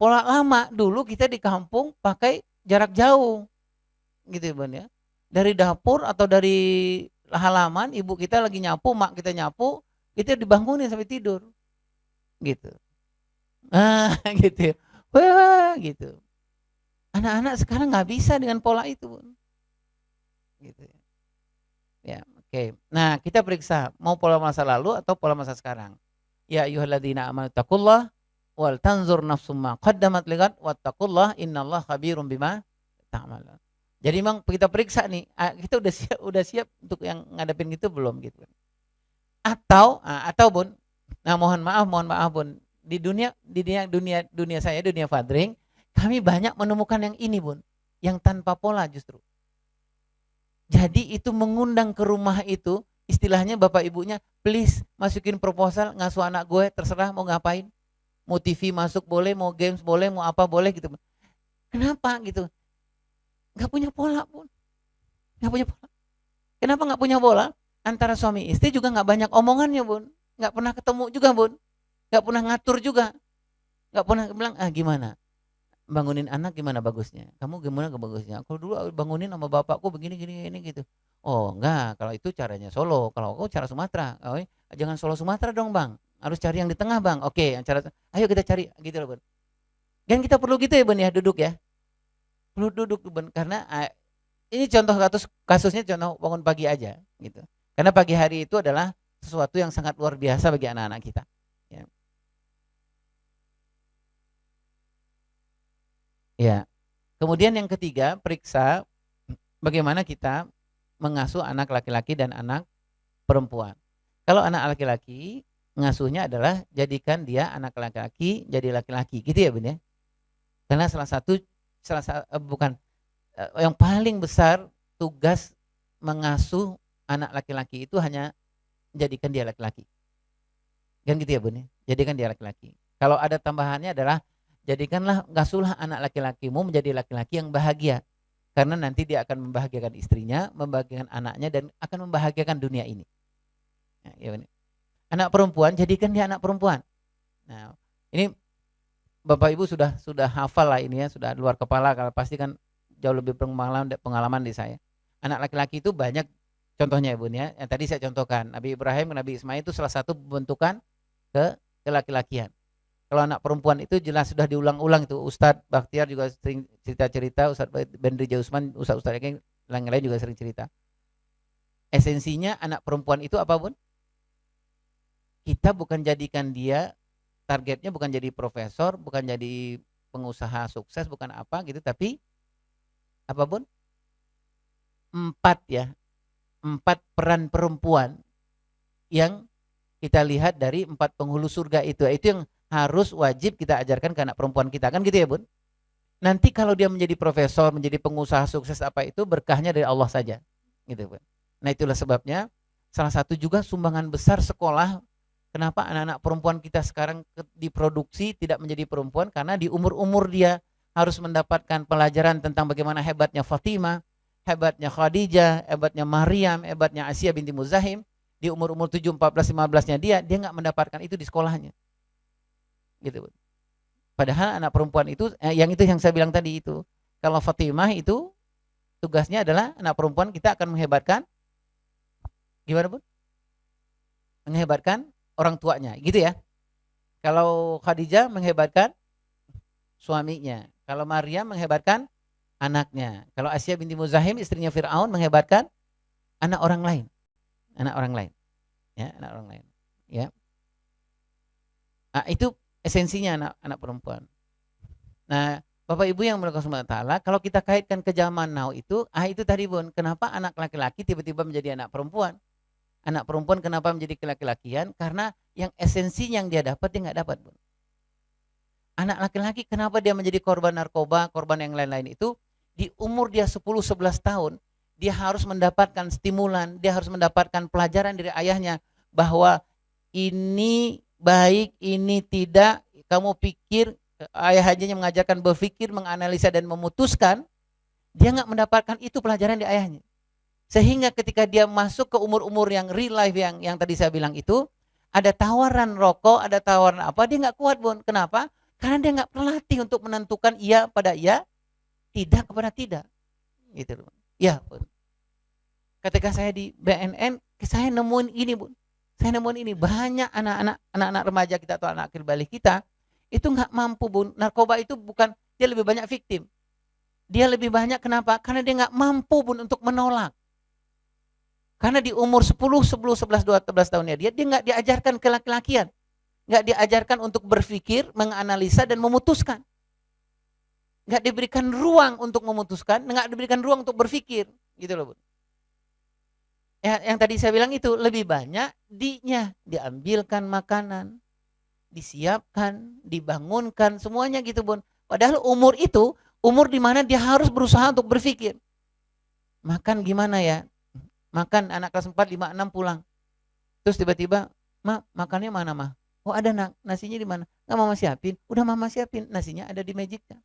Pola lama. Dulu kita di kampung pakai jarak jauh. Gitu ya, Bun ya. Dari dapur atau dari halaman, ibu kita lagi nyapu, mak kita nyapu, kita dibangunin sampai tidur. Gitu. Ah, gitu. Wah, gitu. Anak-anak sekarang nggak bisa dengan pola itu, Bun. Gitu. Ya, oke. Nah, kita periksa mau pola masa lalu atau pola masa sekarang. Ya ayyuhalladzina amanu taqullah wal tanzur nafsum ma qaddamat ligat wattaqullah innallaha khabirum bima ta'malun. Jadi memang kita periksa nih, kita udah siap untuk yang ngadepin gitu belum gitu. Atau Bun. Nah, mohon maaf Bun. Di dunia saya, dunia Fadring, kami banyak menemukan yang ini, Bun, yang tanpa pola justru. Jadi itu mengundang ke rumah itu, istilahnya bapak ibunya, please masukin proposal ngasuh anak gue, terserah mau ngapain. Mau TV masuk boleh, mau games boleh, mau apa boleh gitu. Kenapa gitu? Gak punya pola, Bun. Gak punya pola. Kenapa gak punya pola? Antara suami istri juga gak banyak omongannya, Bun. Gak pernah ketemu juga, Bun. Gak pernah ngatur juga. Gak pernah bilang, gimana? Bangunin anak gimana bagusnya? Kamu gimana bagusnya? Aku dulu bangunin sama bapakku begini gitu. Oh enggak, kalau itu caranya Solo. Kalau aku cara Sumatera. Oh, jangan Solo Sumatera dong, Bang. Harus cari yang di tengah, Bang. Oke, ayo kita cari gitu loh, Bun. Dan kita perlu gitu ya, Bun ya, duduk ya. Perlu duduk, Bun, karena ini contoh kasusnya contoh bangun pagi aja gitu. Karena pagi hari itu adalah sesuatu yang sangat luar biasa bagi anak-anak kita. Ya. Ya. Kemudian yang ketiga, periksa bagaimana kita mengasuh anak laki-laki dan anak perempuan. Kalau anak laki-laki, ngasuhnya adalah jadikan dia anak laki-laki jadi laki-laki, gitu ya, Bun ya. Karena yang paling besar tugas mengasuh anak laki-laki itu hanya jadikan dia laki-laki. Kan gitu ya, Bun ya. Jadikan dia laki-laki. Kalau ada tambahannya adalah jadikanlah, ngasuhlah anak laki-lakimu menjadi laki-laki yang bahagia. Karena nanti dia akan membahagiakan istrinya, membahagiakan anaknya, dan akan membahagiakan dunia ini. Nah, ya, anak perempuan, jadikan dia anak perempuan. Nah, ini Bapak Ibu sudah hafal lah ini ya, sudah luar kepala, kalau pasti kan jauh lebih pengalaman di saya. Anak laki-laki itu banyak contohnya ya, Bun ya. Yang tadi saya contohkan, Nabi Ibrahim, Nabi Ismail itu salah satu bentukan ke laki-lakian. Kalau anak perempuan itu jelas sudah diulang-ulang itu. Ustadz Bakhtiar juga sering cerita-cerita, Ustadz Bendri Jausman, Ustadz yang lain juga sering cerita. Esensinya anak perempuan itu apa, Bun? Kita bukan jadikan dia, targetnya bukan jadi profesor, bukan jadi pengusaha sukses, bukan apa gitu, tapi apa, Bun? 4 peran perempuan yang kita lihat dari 4 penghulu surga itu yang harus wajib kita ajarkan ke anak perempuan kita, kan gitu ya Bun. Nanti kalau dia menjadi profesor, menjadi pengusaha sukses apa itu, berkahnya dari Allah saja, gitu Bun. Nah itulah sebabnya salah satu juga sumbangan besar sekolah, kenapa anak-anak perempuan kita sekarang diproduksi tidak menjadi perempuan, karena di umur-umur dia harus mendapatkan pelajaran tentang bagaimana hebatnya Fatimah, hebatnya Khadijah, hebatnya Maryam, hebatnya Asiyah binti Muzahim. Di umur-umur 7, 14, 15-nya dia nggak mendapatkan itu di sekolahnya. Gitu. Padahal anak perempuan itu, yang saya bilang tadi itu, kalau Fatimah itu tugasnya adalah anak perempuan kita akan menghebatkan, gimana Bun? Menghebatkan orang tuanya, gitu ya. Kalau Khadijah menghebatkan suaminya. Kalau Maryam menghebatkan anaknya. Kalau Asiyah binti Muzahim, istrinya Fir'aun, menghebatkan anak orang lain. Anak orang lain. Ya, anak orang lain. Ya. Nah, itu esensinya anak perempuan. Nah, Bapak Ibu yang berkata subhanahu wa ta'ala, kalau kita kaitkan ke zaman now itu tadi Bun, kenapa anak laki-laki tiba-tiba menjadi anak perempuan? Anak perempuan kenapa menjadi laki-lakian? Karena yang esensi yang dia dapat, dia nggak dapat Bun. Anak laki-laki kenapa dia menjadi korban narkoba, korban yang lain-lain itu, di umur dia 10-11 tahun, dia harus mendapatkan stimulan, dia harus mendapatkan pelajaran dari ayahnya, bahwa ini baik, ini tidak, kamu pikir, ayah hanya mengajarkan berpikir, menganalisa dan memutuskan, dia nggak mendapatkan itu pelajaran dari ayahnya. Sehingga ketika dia masuk ke umur-umur yang real life yang tadi saya bilang itu, ada tawaran rokok, ada tawaran apa, dia nggak kuat Bun. Kenapa? Karena dia nggak terlatih untuk menentukan iya pada iya, tidak kepada tidak. Gitu Bun. Ya Bun. Ketika saya di BNN, saya nemuin ini Bun. Saya nemuin ini, banyak anak-anak remaja kita atau anak akhir balik kita itu nggak mampu Bun. Narkoba itu bukan, dia lebih banyak victim. Dia lebih banyak kenapa? Karena dia nggak mampu Bun untuk menolak. Karena di umur 10, 11, 12 tahunnya dia nggak diajarkan ke laki-lakian. Nggak diajarkan untuk berpikir, menganalisa dan memutuskan. Nggak diberikan ruang untuk memutuskan, nggak diberikan ruang untuk berpikir, gitu loh Bun. Ya, yang tadi saya bilang itu lebih banyak diambilkan makanan, disiapkan, dibangunkan, semuanya gitu Bun. Padahal umur itu umur di mana dia harus berusaha untuk berpikir. Makan gimana ya? Makan anak kelas 4, 5, 6 pulang. Terus tiba-tiba, "Ma, makannya mana, Ma?" "Oh, ada Nak, nasinya di mana?" "Nggak Mama siapin." "Udah Mama siapin, nasinya ada di mejiknya.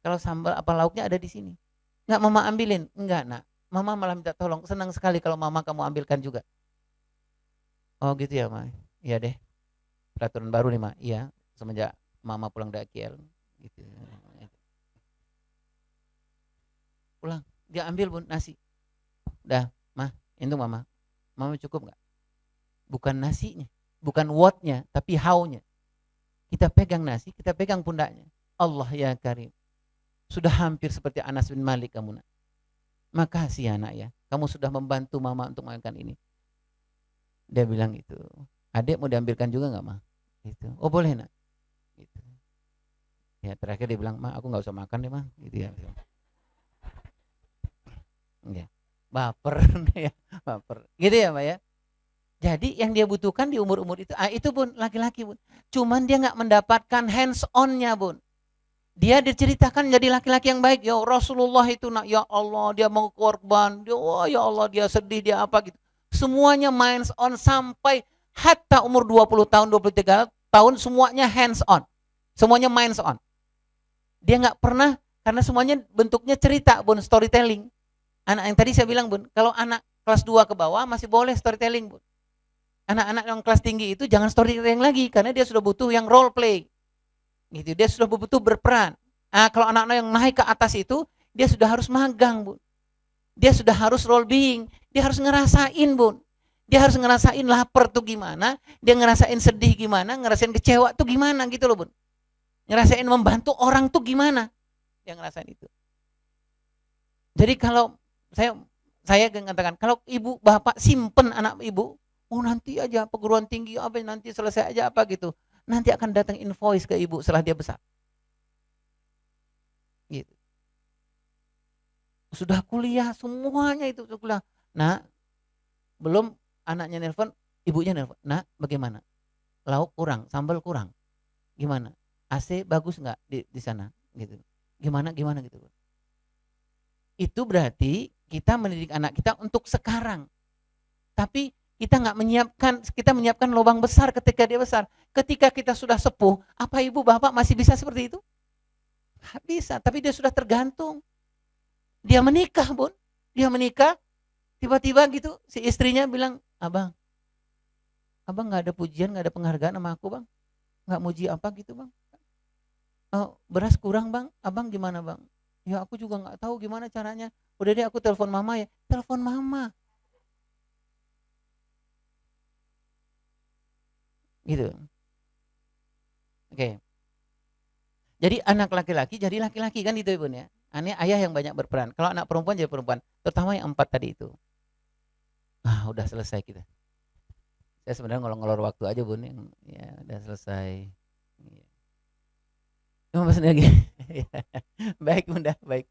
Kalau sambal apa lauknya ada di sini." "Nggak Mama ambilin." "Enggak Nak, Mama malah minta tolong, senang sekali kalau Mama kamu ambilkan juga." "Oh gitu ya Ma, iya deh. Peraturan baru nih Ma." "Iya, semenjak Mama pulang dari KL." Gitu. Pulang, dia ambil Bun nasi. Dah, Mah, itu Mama cukup nggak? Bukan nasinya, bukan what-nya, tapi how-nya. Kita pegang nasi, kita pegang pundaknya. Allah ya Karim. Sudah hampir seperti Anas bin Malik kamu Nak. Makasih ya Nak ya, kamu sudah membantu Mama untuk makan ini. Dia bilang itu, "Adik mau diambilkan juga nggak Mah?" Gitu. "Oh boleh Nak." Gitu. Ya terakhir dia bilang, "Ma, aku nggak usah makan deh Mah." Gitu ya. Ya. Baper ya, baper. Gitu ya Mbak ya. Jadi yang dia butuhkan di umur-umur itu Bun, laki-laki Bun. Cuman dia nggak mendapatkan hands on-nya Bun. Dia diceritakan jadi laki-laki yang baik. Ya Rasulullah itu Nak, ya Allah dia mau korban, dia, oh ya Allah dia sedih, dia apa gitu. Semuanya hands on sampai hatta umur 20 tahun, 23 tahun semuanya hands on. Semuanya hands on. Dia nggak pernah, karena semuanya bentuknya cerita Bun, storytelling. Anak yang tadi saya bilang Bun, kalau anak kelas 2 ke bawah masih boleh storytelling Bun. Anak-anak yang kelas tinggi itu jangan storytelling lagi, karena dia sudah butuh yang role play. Gitu, dia sudah butuh berperan. Nah, kalau anak-anak yang naik ke atas itu, dia sudah harus magang Bun. Dia sudah harus role being, dia harus ngerasain Bun. Dia harus ngerasain lapar tuh gimana, dia ngerasain sedih gimana, ngerasain kecewa tuh gimana gitu loh Bun. Ngerasain membantu orang tuh gimana, dia ngerasain itu. Jadi kalau saya mengatakan, kalau ibu bapak simpen anak ibu, oh nanti aja perguruan tinggi apa, nanti selesai aja apa gitu, nanti akan datang invoice ke ibu setelah dia besar. Gitu. sudah kuliah semuanya itu kuliah. Nah, belum anaknya nelpon, ibunya nelpon. Nah, bagaimana? Lauk kurang, sambal kurang. Gimana? AC bagus nggak di sana? Gitu. Gimana gitu. Itu berarti kita mendidik anak kita untuk sekarang. Tapi kita menyiapkan lubang besar ketika dia besar. Ketika kita sudah sepuh, apa ibu bapak masih bisa seperti itu? Nggak bisa, tapi dia sudah tergantung. Dia menikah, Bun. Dia menikah, tiba-tiba gitu si istrinya bilang, abang nggak ada pujian, nggak ada penghargaan sama aku, bang. Nggak muji apa gitu, bang. Oh, beras kurang, bang. Abang gimana, bang? Ya aku juga nggak tahu gimana caranya. Udah deh aku telepon mama ya. Telepon mama. Gitu. Oke. Jadi anak laki-laki jadi laki-laki kan itu Ibu ya. Ini ayah yang banyak berperan. Kalau anak perempuan jadi perempuan. Terutama yang 4 tadi itu. Ah, udah selesai kita. Saya sebenarnya ngolor-ngolor waktu aja Bun. Ya, udah selesai. 15 menit lagi. Baik Bunda, baik.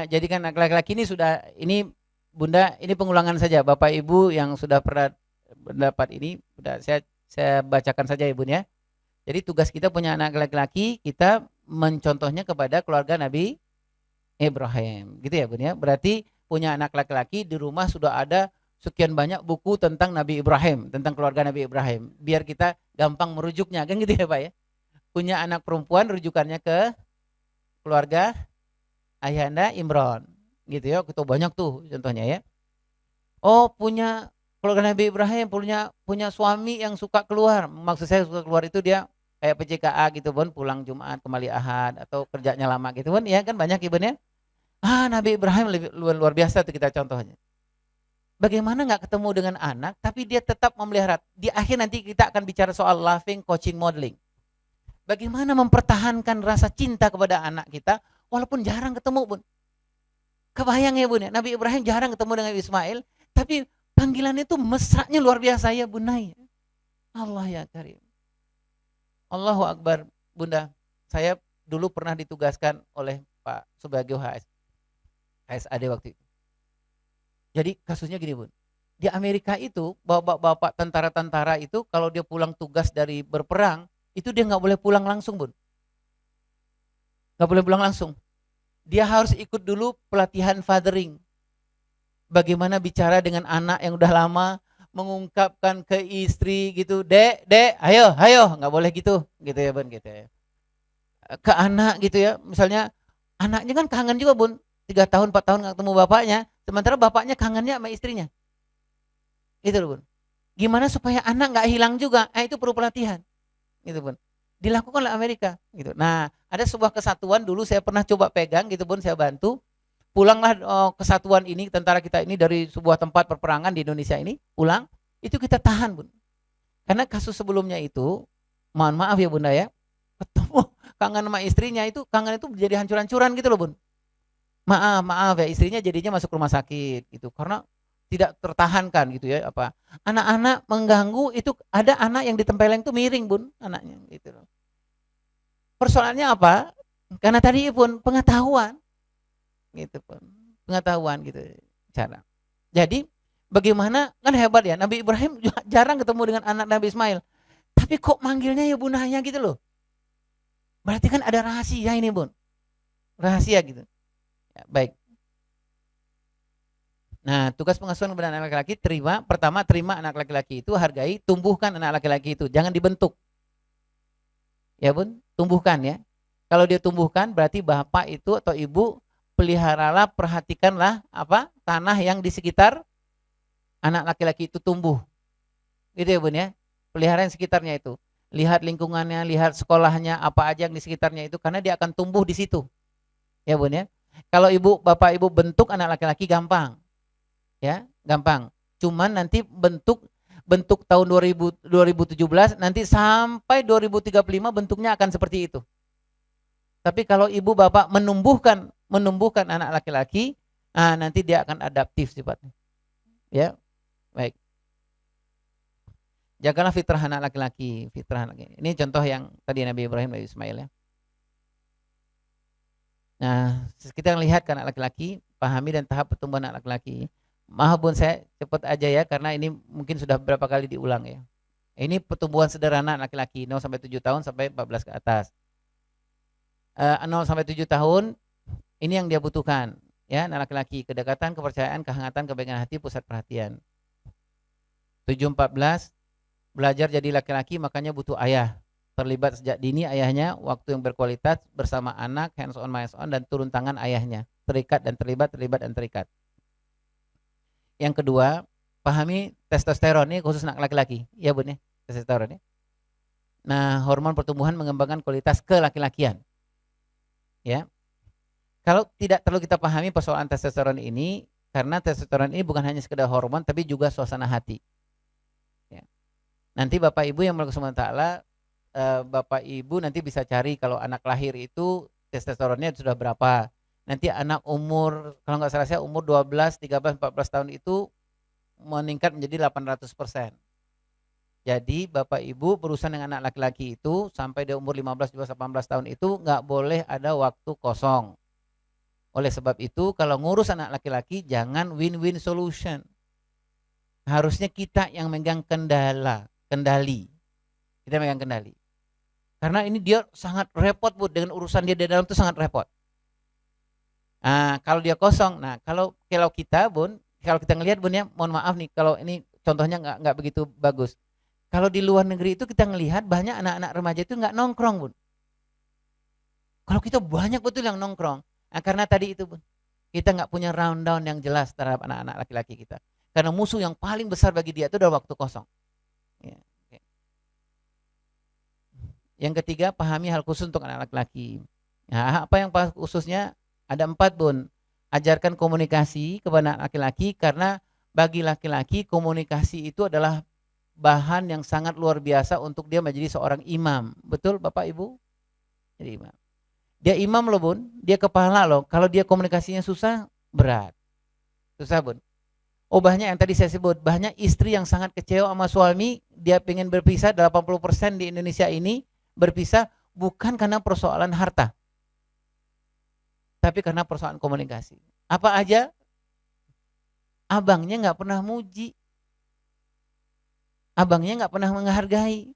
Jadi kan anak laki-laki ini sudah, ini Bunda, ini pengulangan saja. Bapak Ibu yang sudah pernah pendapat ini, sudah saya bacakan saja Ibu ya. Jadi tugas kita punya anak laki-laki, kita mencontohnya kepada keluarga Nabi Ibrahim. Gitu ya Bun ya. Berarti punya anak laki-laki di rumah sudah ada sekian banyak buku tentang Nabi Ibrahim, tentang keluarga Nabi Ibrahim. Biar kita gampang merujuknya, kan gitu ya Pak ya. Punya anak perempuan rujukannya ke keluarga Ayahanda Imron. Gitu ya, kita banyak tuh contohnya ya. Oh, punya keluarga Nabi Ibrahim, punya suami yang suka keluar. Maksud saya suka keluar itu dia kayak PJKA gitu Bun, pulang Jumat kembali Ahad atau kerjanya lama gitu Bun, ya kan banyak Ibu ya. Nabi Ibrahim lebih luar biasa tuh kita contohnya. Bagaimana nggak ketemu dengan anak tapi dia tetap memelihara. Di akhir nanti kita akan bicara soal loving, coaching, modeling. Bagaimana mempertahankan rasa cinta kepada anak kita walaupun jarang ketemu Bun. Kebayang ya Bun ya, Nabi Ibrahim jarang ketemu dengan Ismail, tapi panggilannya itu mesranya luar biasa ya Bunai. Allah ya Karim. Allahu Akbar Bunda. Saya dulu pernah ditugaskan oleh Pak Subagio HSAD waktu itu. Jadi kasusnya gini Bun. Di Amerika itu bapak-bapak tentara-tentara itu kalau dia pulang tugas dari berperang, itu dia nggak boleh pulang langsung Bun. Nggak boleh pulang langsung. Dia harus ikut dulu pelatihan fathering. Bagaimana bicara dengan anak yang udah lama, mengungkapkan ke istri gitu, dek, ayo, nggak boleh gitu ya Bun, gitu ya. Ke anak gitu ya, misalnya anaknya kan kangen juga Bun, 3 tahun, 4 tahun nggak ketemu bapaknya, sementara bapaknya kangennya sama istrinya, gitu loh Bun. Gimana supaya anak nggak hilang juga, itu perlu pelatihan, gitu Bun. Dilakukan oleh Amerika, gitu. Nah, ada sebuah kesatuan dulu saya pernah coba pegang gitu Bun, saya bantu. Pulanglah kesatuan ini, tentara kita ini dari sebuah tempat perperangan di Indonesia ini, pulang, itu kita tahan Bun. Karena kasus sebelumnya itu, mohon maaf ya Bunda ya, ketemu kangen sama istrinya itu, kangen itu jadi hancur-hancuran gitu loh Bun. Maaf ya, istrinya jadinya masuk rumah sakit gitu, karena tidak tertahankan gitu ya, apa. Anak-anak mengganggu itu, ada anak yang ditempeleng itu miring Bun, anaknya gitu loh. Persoalannya apa? Karena tadi pun pengetahuan. Gitu pun pengetahuan gitu cara. Jadi bagaimana, kan hebat ya, Nabi Ibrahim jarang ketemu dengan anak Nabi Ismail, tapi kok manggilnya ya bunahnya gitu loh. Berarti kan ada rahasia ini Bun, rahasia gitu ya. Baik, nah tugas pengasuhan kepada anak laki-laki, pertama terima anak laki-laki itu, hargai, tumbuhkan anak laki-laki itu, jangan dibentuk ya Bun, tumbuhkan ya. Kalau dia tumbuhkan berarti bapak itu atau ibu peliharalah, perhatikanlah apa tanah yang di sekitar anak laki-laki itu tumbuh. Gitu ya Bun ya. Pelihara yang sekitarnya itu. Lihat lingkungannya, lihat sekolahnya, apa aja yang di sekitarnya itu, karena dia akan tumbuh di situ. Ya Bun ya. Kalau bapak ibu bentuk anak laki-laki gampang. Ya, gampang. Cuman nanti bentuk tahun 2017 nanti sampai 2035 bentuknya akan seperti itu. Tapi kalau ibu bapak menumbuhkan anak laki-laki, nanti dia akan adaptif sifatnya. Ya, baik. Jagalah fitrah anak laki-laki, fitrah anak. Ini contoh yang tadi Nabi Ibrahim, Nabi Ismail ya. Nah, kita lihat kan anak laki-laki, pahami dan tahap pertumbuhan anak laki. Maaf Bun, saya cepat aja ya karena ini mungkin sudah berapa kali diulang ya. Ini pertumbuhan sederhana anak laki 0 sampai 7 tahun sampai 14 ke atas. 0 sampai 7 tahun ini yang dia butuhkan ya, anak laki-laki, kedekatan, kepercayaan, kehangatan, kebaikan hati, pusat perhatian. 7-14 belajar jadi laki-laki makanya butuh ayah. Terlibat sejak dini ayahnya, waktu yang berkualitas bersama anak, hands on, minds on, dan turun tangan ayahnya. Terikat dan terlibat, terlibat dan terikat. Yang kedua, pahami testosteron, ini khusus anak laki-laki. Ya Bun ya, testosteron ya. Nah, hormon pertumbuhan mengembangkan kualitas kelaki-lakian. Ya. Kalau tidak terlalu kita pahami persoalan testosteron ini, karena testosteron ini bukan hanya sekedar hormon, tapi juga suasana hati. Ya. Nanti Bapak Ibu yang melakukan ta'ala, Bapak Ibu nanti bisa cari kalau anak lahir itu testosteronnya sudah berapa. Nanti anak umur, kalau nggak salah saya umur 12, 13, 14 tahun itu meningkat menjadi 800%. Jadi Bapak Ibu berurusan dengan anak laki-laki itu sampai dia umur 15, 17, 18 tahun itu nggak boleh ada waktu kosong. Oleh sebab itu kalau ngurus anak laki-laki jangan win-win solution. Harusnya kita yang megang kendali. Kita megang kendali. Karena ini dia sangat repot Bu, dengan urusan dia di dalam itu sangat repot. Nah, kalau dia kosong, nah kalau kita Bun, kalau kita ngelihat Bun ya, mohon maaf nih kalau ini contohnya nggak begitu bagus. Kalau di luar negeri itu kita ngelihat banyak anak-anak remaja itu nggak nongkrong Bun. Kalau kita banyak betul yang nongkrong. Nah, karena tadi itu Bun, kita nggak punya rundown yang jelas terhadap anak-anak laki-laki kita. Karena musuh yang paling besar bagi dia itu adalah waktu kosong. Ya. Yang ketiga, pahami hal khusus untuk anak laki-laki. Nah, apa yang khususnya? Ada 4 Bun. Ajarkan komunikasi kepada anak laki-laki karena bagi laki-laki komunikasi itu adalah bahan yang sangat luar biasa untuk dia menjadi seorang imam. Betul Bapak Ibu? Jadi imam. Dia imam loh Bun, dia kepala loh. Kalau dia komunikasinya susah, berat. Susah Bun. Oh banyak yang tadi saya sebut, banyak istri yang sangat kecewa sama suami, dia pengen berpisah, 80% di Indonesia ini berpisah bukan karena persoalan harta, tapi karena persoalan komunikasi. Apa aja? Abangnya nggak pernah muji, abangnya nggak pernah menghargai,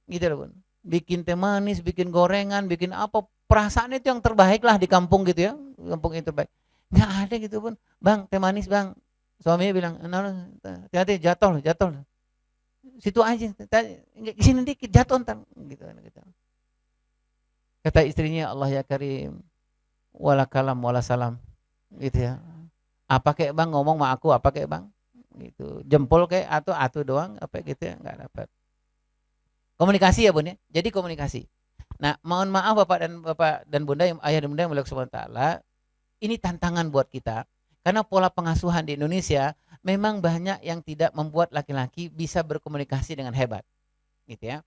gitu loh Bun. Bikin teh manis, bikin gorengan, bikin apa, perasaan itu yang terbaik lah di kampung gitu ya, kampung itu terbaik. Nggak ada gitu Bun. Bang, teh manis bang. Suaminya bilang, hati-hati jatuh. Situ aja, sini dikit jatuh ntar gitu. Kata istrinya, Allah ya karim, wala kalam wala salam, gitu ya. Apa kayak bang ngomong sama aku, apa kayak bang, gitu. Jempol kayak atau doang, apa gitu ya, nggak dapat. Komunikasi ya Bun ya. Jadi komunikasi. Nah, mohon maaf Bapak dan Bunda, ayah dan bunda yang mulia subhanahu wa taala, ini tantangan buat kita. Karena pola pengasuhan di Indonesia memang banyak yang tidak membuat laki-laki bisa berkomunikasi dengan hebat, gitu ya.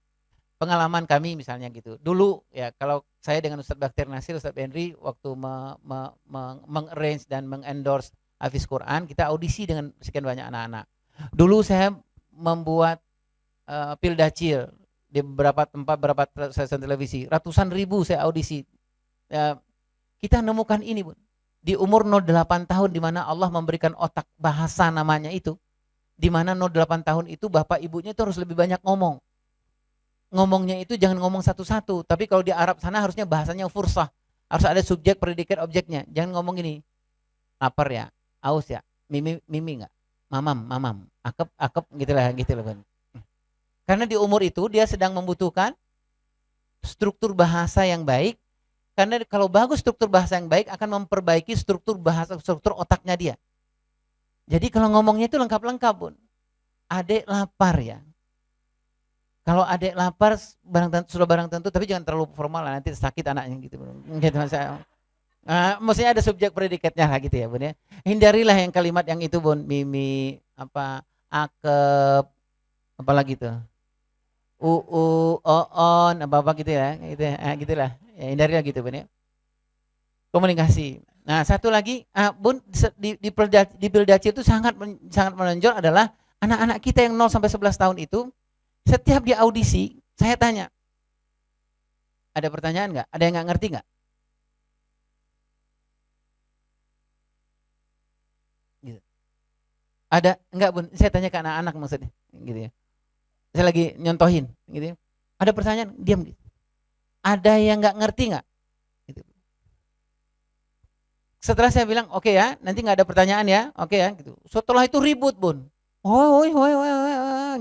Pengalaman kami misalnya gitu. Dulu ya kalau saya dengan Ustadz Bakhtiar Nasir, Ustadz Henry waktu mengarrange dan mengendorse Hafiz Quran, kita audisi dengan sekian banyak anak-anak. Dulu saya membuat Pildacil di beberapa tempat, beberapa stasiun televisi, ratusan ribu saya audisi. Kita nemukan ini Bun. Di umur 08 tahun di mana Allah memberikan otak bahasa namanya itu, di mana 08 tahun itu bapak ibunya itu harus lebih banyak ngomong. Ngomongnya itu jangan ngomong satu-satu, tapi kalau di Arab sana harusnya bahasanya fursah. Harus ada subjek, predikat, objeknya. Jangan ngomong gini, lapar ya, aus ya, mimi enggak, mamam, akep gitu lah Bun. Karena di umur itu dia sedang membutuhkan struktur bahasa yang baik. Karena kalau bagus struktur bahasa yang baik akan memperbaiki struktur otaknya dia. Jadi kalau ngomongnya itu lengkap Bun. Adek lapar ya. Kalau adek lapar barang tentu, tapi jangan terlalu formal lah, nanti sakit anaknya gitu. Gitu saya. Maksudnya ada subjek predikatnya lah gitu ya Bun ya. Hindarilah yang kalimat yang itu Bun, mimi, akep, apalagi tuh. On, apa gitu ya, gitulah. Ya, hindarilah gitu Bun ya. Komunikasi. Nah, satu lagi Bun, di Pildacil itu sangat menonjol adalah anak-anak kita yang 0 sampai 11 tahun itu, setiap dia audisi, saya tanya, ada pertanyaan nggak? Ada yang nggak ngerti nggak? Ada enggak Bun? Saya tanya ke anak-anak maksudnya, gitu ya. Saya lagi nyontohin, gitu ya. Ada pertanyaan, diam. Gitu. Ada yang nggak ngerti nggak? Gitu. Setelah saya bilang oke ya, nanti nggak ada pertanyaan ya, oke ya, gitu. Setelah itu ribut Bun,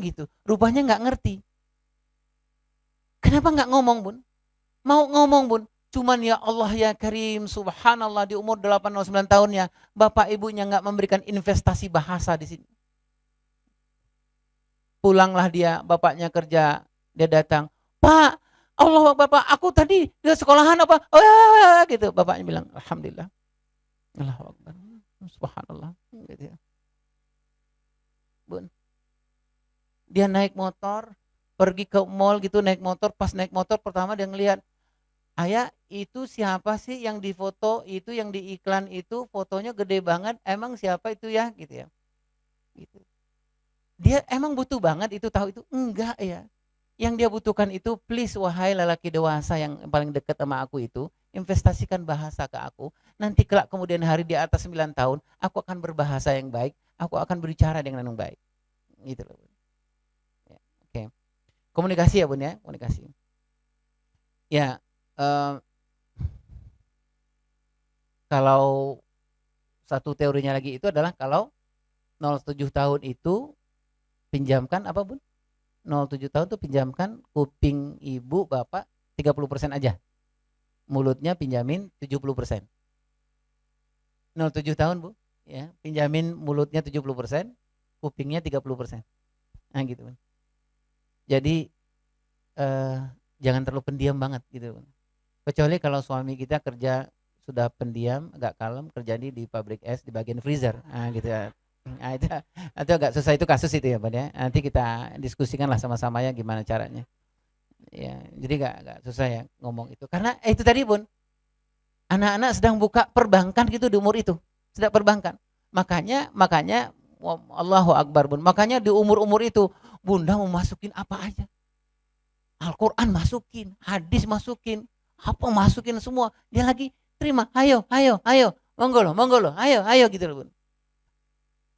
gitu. Rupanya nggak ngerti. Kenapa nggak ngomong Bun? Mau ngomong Bun, cuman ya Allah ya Karim, subhanallah di umur 89 tahunnya, bapak ibunya nggak memberikan investasi bahasa di sini. Pulanglah dia, bapaknya kerja, dia datang, Pak, Allah Bapak, aku tadi di sekolahan apa? Gitu. Bapaknya bilang, Alhamdulillah. Allahu Akbar. Subhanallah. Gitu ya. Bun. Dia naik motor, pergi ke mall gitu naik motor, pas naik motor pertama dia ngelihat, ayah itu siapa sih yang difoto itu, yang di iklan itu fotonya gede banget, emang siapa itu ya gitu ya. Gitu. Dia emang butuh banget itu tahu itu? Enggak ya. Yang dia butuhkan itu, please wahai lelaki dewasa yang paling dekat sama aku itu, investasikan bahasa ke aku. Nanti kelak kemudian hari di atas 9 tahun, aku akan berbahasa yang baik, aku akan berbicara dengan yang baik. Gitu loh. Ya, oke. Komunikasi ya Bun ya, komunikasi. Ya, kalau satu teorinya lagi itu adalah kalau 07 tahun itu pinjamkan apa Bun? 07 tahun tuh pinjamkan kuping ibu bapak 30% aja. Mulutnya pinjamin 70%. 07 tahun Bu, ya, pinjamin mulutnya 70%, kupingnya 30%. Nah gitu. Jadi jangan terlalu pendiam banget gitu. Kecuali kalau suami kita kerja sudah pendiam, agak kalem, kerja di pabrik es di bagian freezer. Nah gitu ya. Nah, itu agak susah, itu kasus itu ya Pak ya. Nanti kita diskusikan lah sama-sama ya gimana caranya. Ya, jadi gak susah ya ngomong itu. Karena itu tadi Bun, anak-anak sedang buka perbankan gitu di umur itu. Sedang perbankan. Makanya Allahu Akbar Bun. Makanya di umur-umur itu Bunda mau masukin apa aja. Al-Quran masukin, hadis masukin, apa masukin semua. Dia lagi terima, ayo, monggo loh, ayo gitu loh Bun.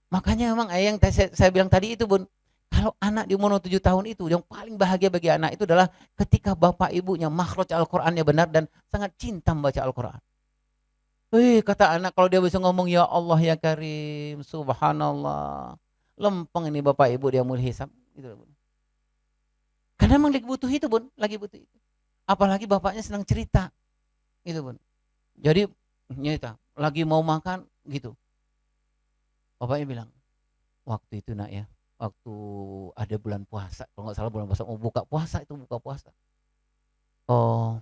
Makanya memang yang saya bilang tadi itu Bun, kalau anak di umur 7 tahun itu yang paling bahagia bagi anak itu adalah ketika bapak ibunya makhraj Al-Qur'annya benar dan sangat cinta membaca Al-Qur'an. Kata anak kalau dia bisa ngomong ya Allah ya Karim, subhanallah. Lempeng ini bapak ibu dia mulai hisab gitu Bun. Karena memang lagi butuh itu Bun, lagi butuh itu. Apalagi bapaknya senang cerita. Gitu Bun. Jadi nyata, lagi mau makan gitu. Bapaknya bilang, waktu itu nak ya, waktu ada bulan puasa, kalau nggak salah bulan puasa, mau buka puasa itu buka puasa. Oh,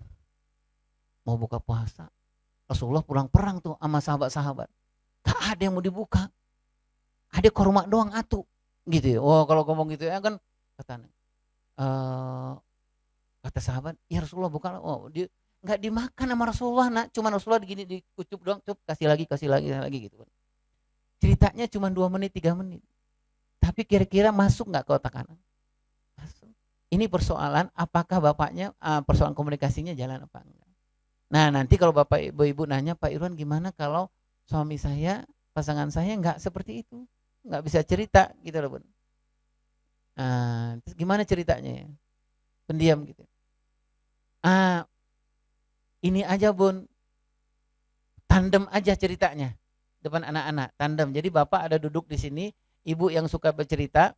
mau buka puasa. Rasulullah pulang perang tuh sama sahabat-sahabat. Tak ada yang mau dibuka. Ada korma doang atu. Gitu ya. Oh kalau ngomong gitu ya kan kata sahabat, ya Rasulullah buka. Oh dia nggak dimakan sama Rasulullah nak, cuma Rasulullah begini dikucup doang, cup kasih lagi gitu. Ceritanya cuma 2 menit 3 menit. Tapi kira-kira masuk nggak ke otak anak? Masuk. Ini persoalan apakah bapaknya persoalan komunikasinya jalan apa enggak. Nah nanti kalau bapak ibu nanya, Pak Irwan gimana kalau suami saya, pasangan saya nggak seperti itu, nggak bisa cerita gitu loh Bun. Terus gimana ceritanya ya? Pendiam gitu. Ini aja Bun, tandem aja ceritanya depan anak-anak, tandem. Jadi bapak ada duduk di sini, ibu yang suka bercerita,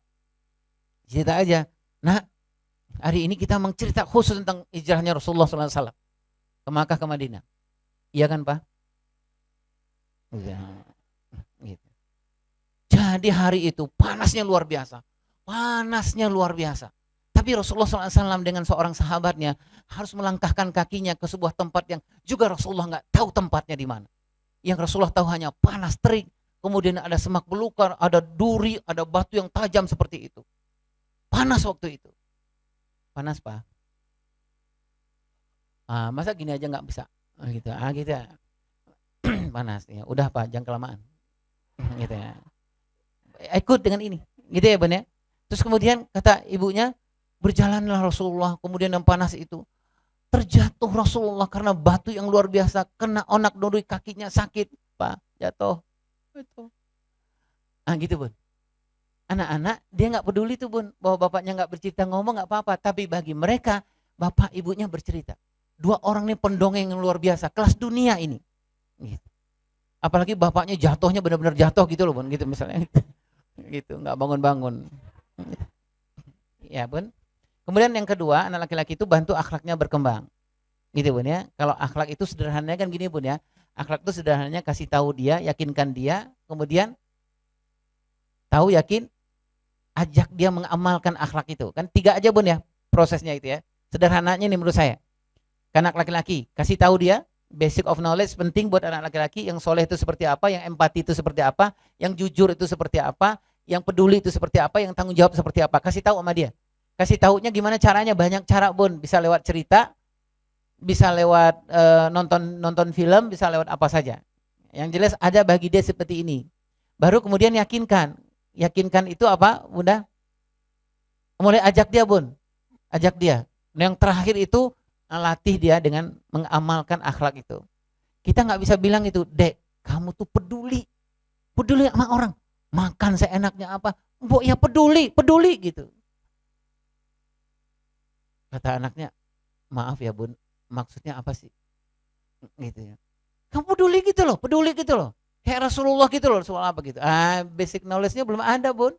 cerita aja. Nah, hari ini kita mencerita khusus tentang hijrahnya Rasulullah SAW ke Makkah ke Madinah. Iya kan Pak? Gitu. Jadi hari itu panasnya luar biasa. Tapi Rasulullah SAW dengan seorang sahabatnya harus melangkahkan kakinya ke sebuah tempat yang juga Rasulullah nggak tahu tempatnya di mana. Yang Rasulullah tahu hanya panas terik, kemudian ada semak belukar, ada duri, ada batu yang tajam seperti itu. Panas waktu itu. Panas Pak. Masa gini aja nggak bisa? Gitu. Gitu. Panas ya. Udah Pak, jangan kelamaan. Gitu ya. Ikut dengan ini. Gitu ya Bun ya. Terus kemudian kata ibunya, berjalanlah Rasulullah, kemudian yang panas itu terjatuh Rasulullah karena batu yang luar biasa, kena onak duri, kakinya sakit Pak, jatuh. Gitu Bun. Anak-anak dia nggak peduli tuh Bun, bahwa bapaknya nggak bercerita ngomong nggak apa-apa, tapi bagi mereka bapak ibunya bercerita. Dua orang ini pendongeng yang luar biasa, kelas dunia ini. Gitu. Apalagi bapaknya jatuhnya benar-benar jatuh gitu loh Bun, gitu misalnya. Gitu, nggak bangun-bangun. Ya Bun. Kemudian yang kedua, anak laki-laki itu bantu akhlaknya berkembang. Gitu Bun ya. Kalau akhlak itu sederhananya kan gini Bun ya. Akhlak itu sederhananya kasih tahu dia, yakinkan dia, kemudian tahu yakin ajak dia mengamalkan akhlak itu. Kan 3 aja Bun ya prosesnya itu ya. Sederhananya nih menurut saya. Anak laki-laki, kasih tahu dia basic of knowledge penting buat anak laki-laki, yang soleh itu seperti apa, yang empati itu seperti apa, yang jujur itu seperti apa, yang peduli itu seperti apa, yang tanggung jawab seperti apa. Kasih tahu sama dia. Kasih tahunya gimana caranya? Banyak cara Bun, bisa lewat cerita, bisa lewat nonton film, bisa lewat apa saja. Yang jelas ada bagi dia seperti ini. Baru kemudian yakinkan. Yakinkan itu apa Bunda? Mulai ajak dia Bun, ajak dia. Yang terakhir itu latih dia dengan mengamalkan akhlak itu. Kita nggak bisa bilang itu, Dek, kamu tuh peduli sama orang, makan seenaknya apa, Mbok ya peduli gitu. Kata anaknya, maaf ya Bun, maksudnya apa sih? Gitu ya. Kamu peduli gitu loh. Kayak Rasulullah gitu loh, soal apa gitu. Basic knowledge-nya belum ada Bun.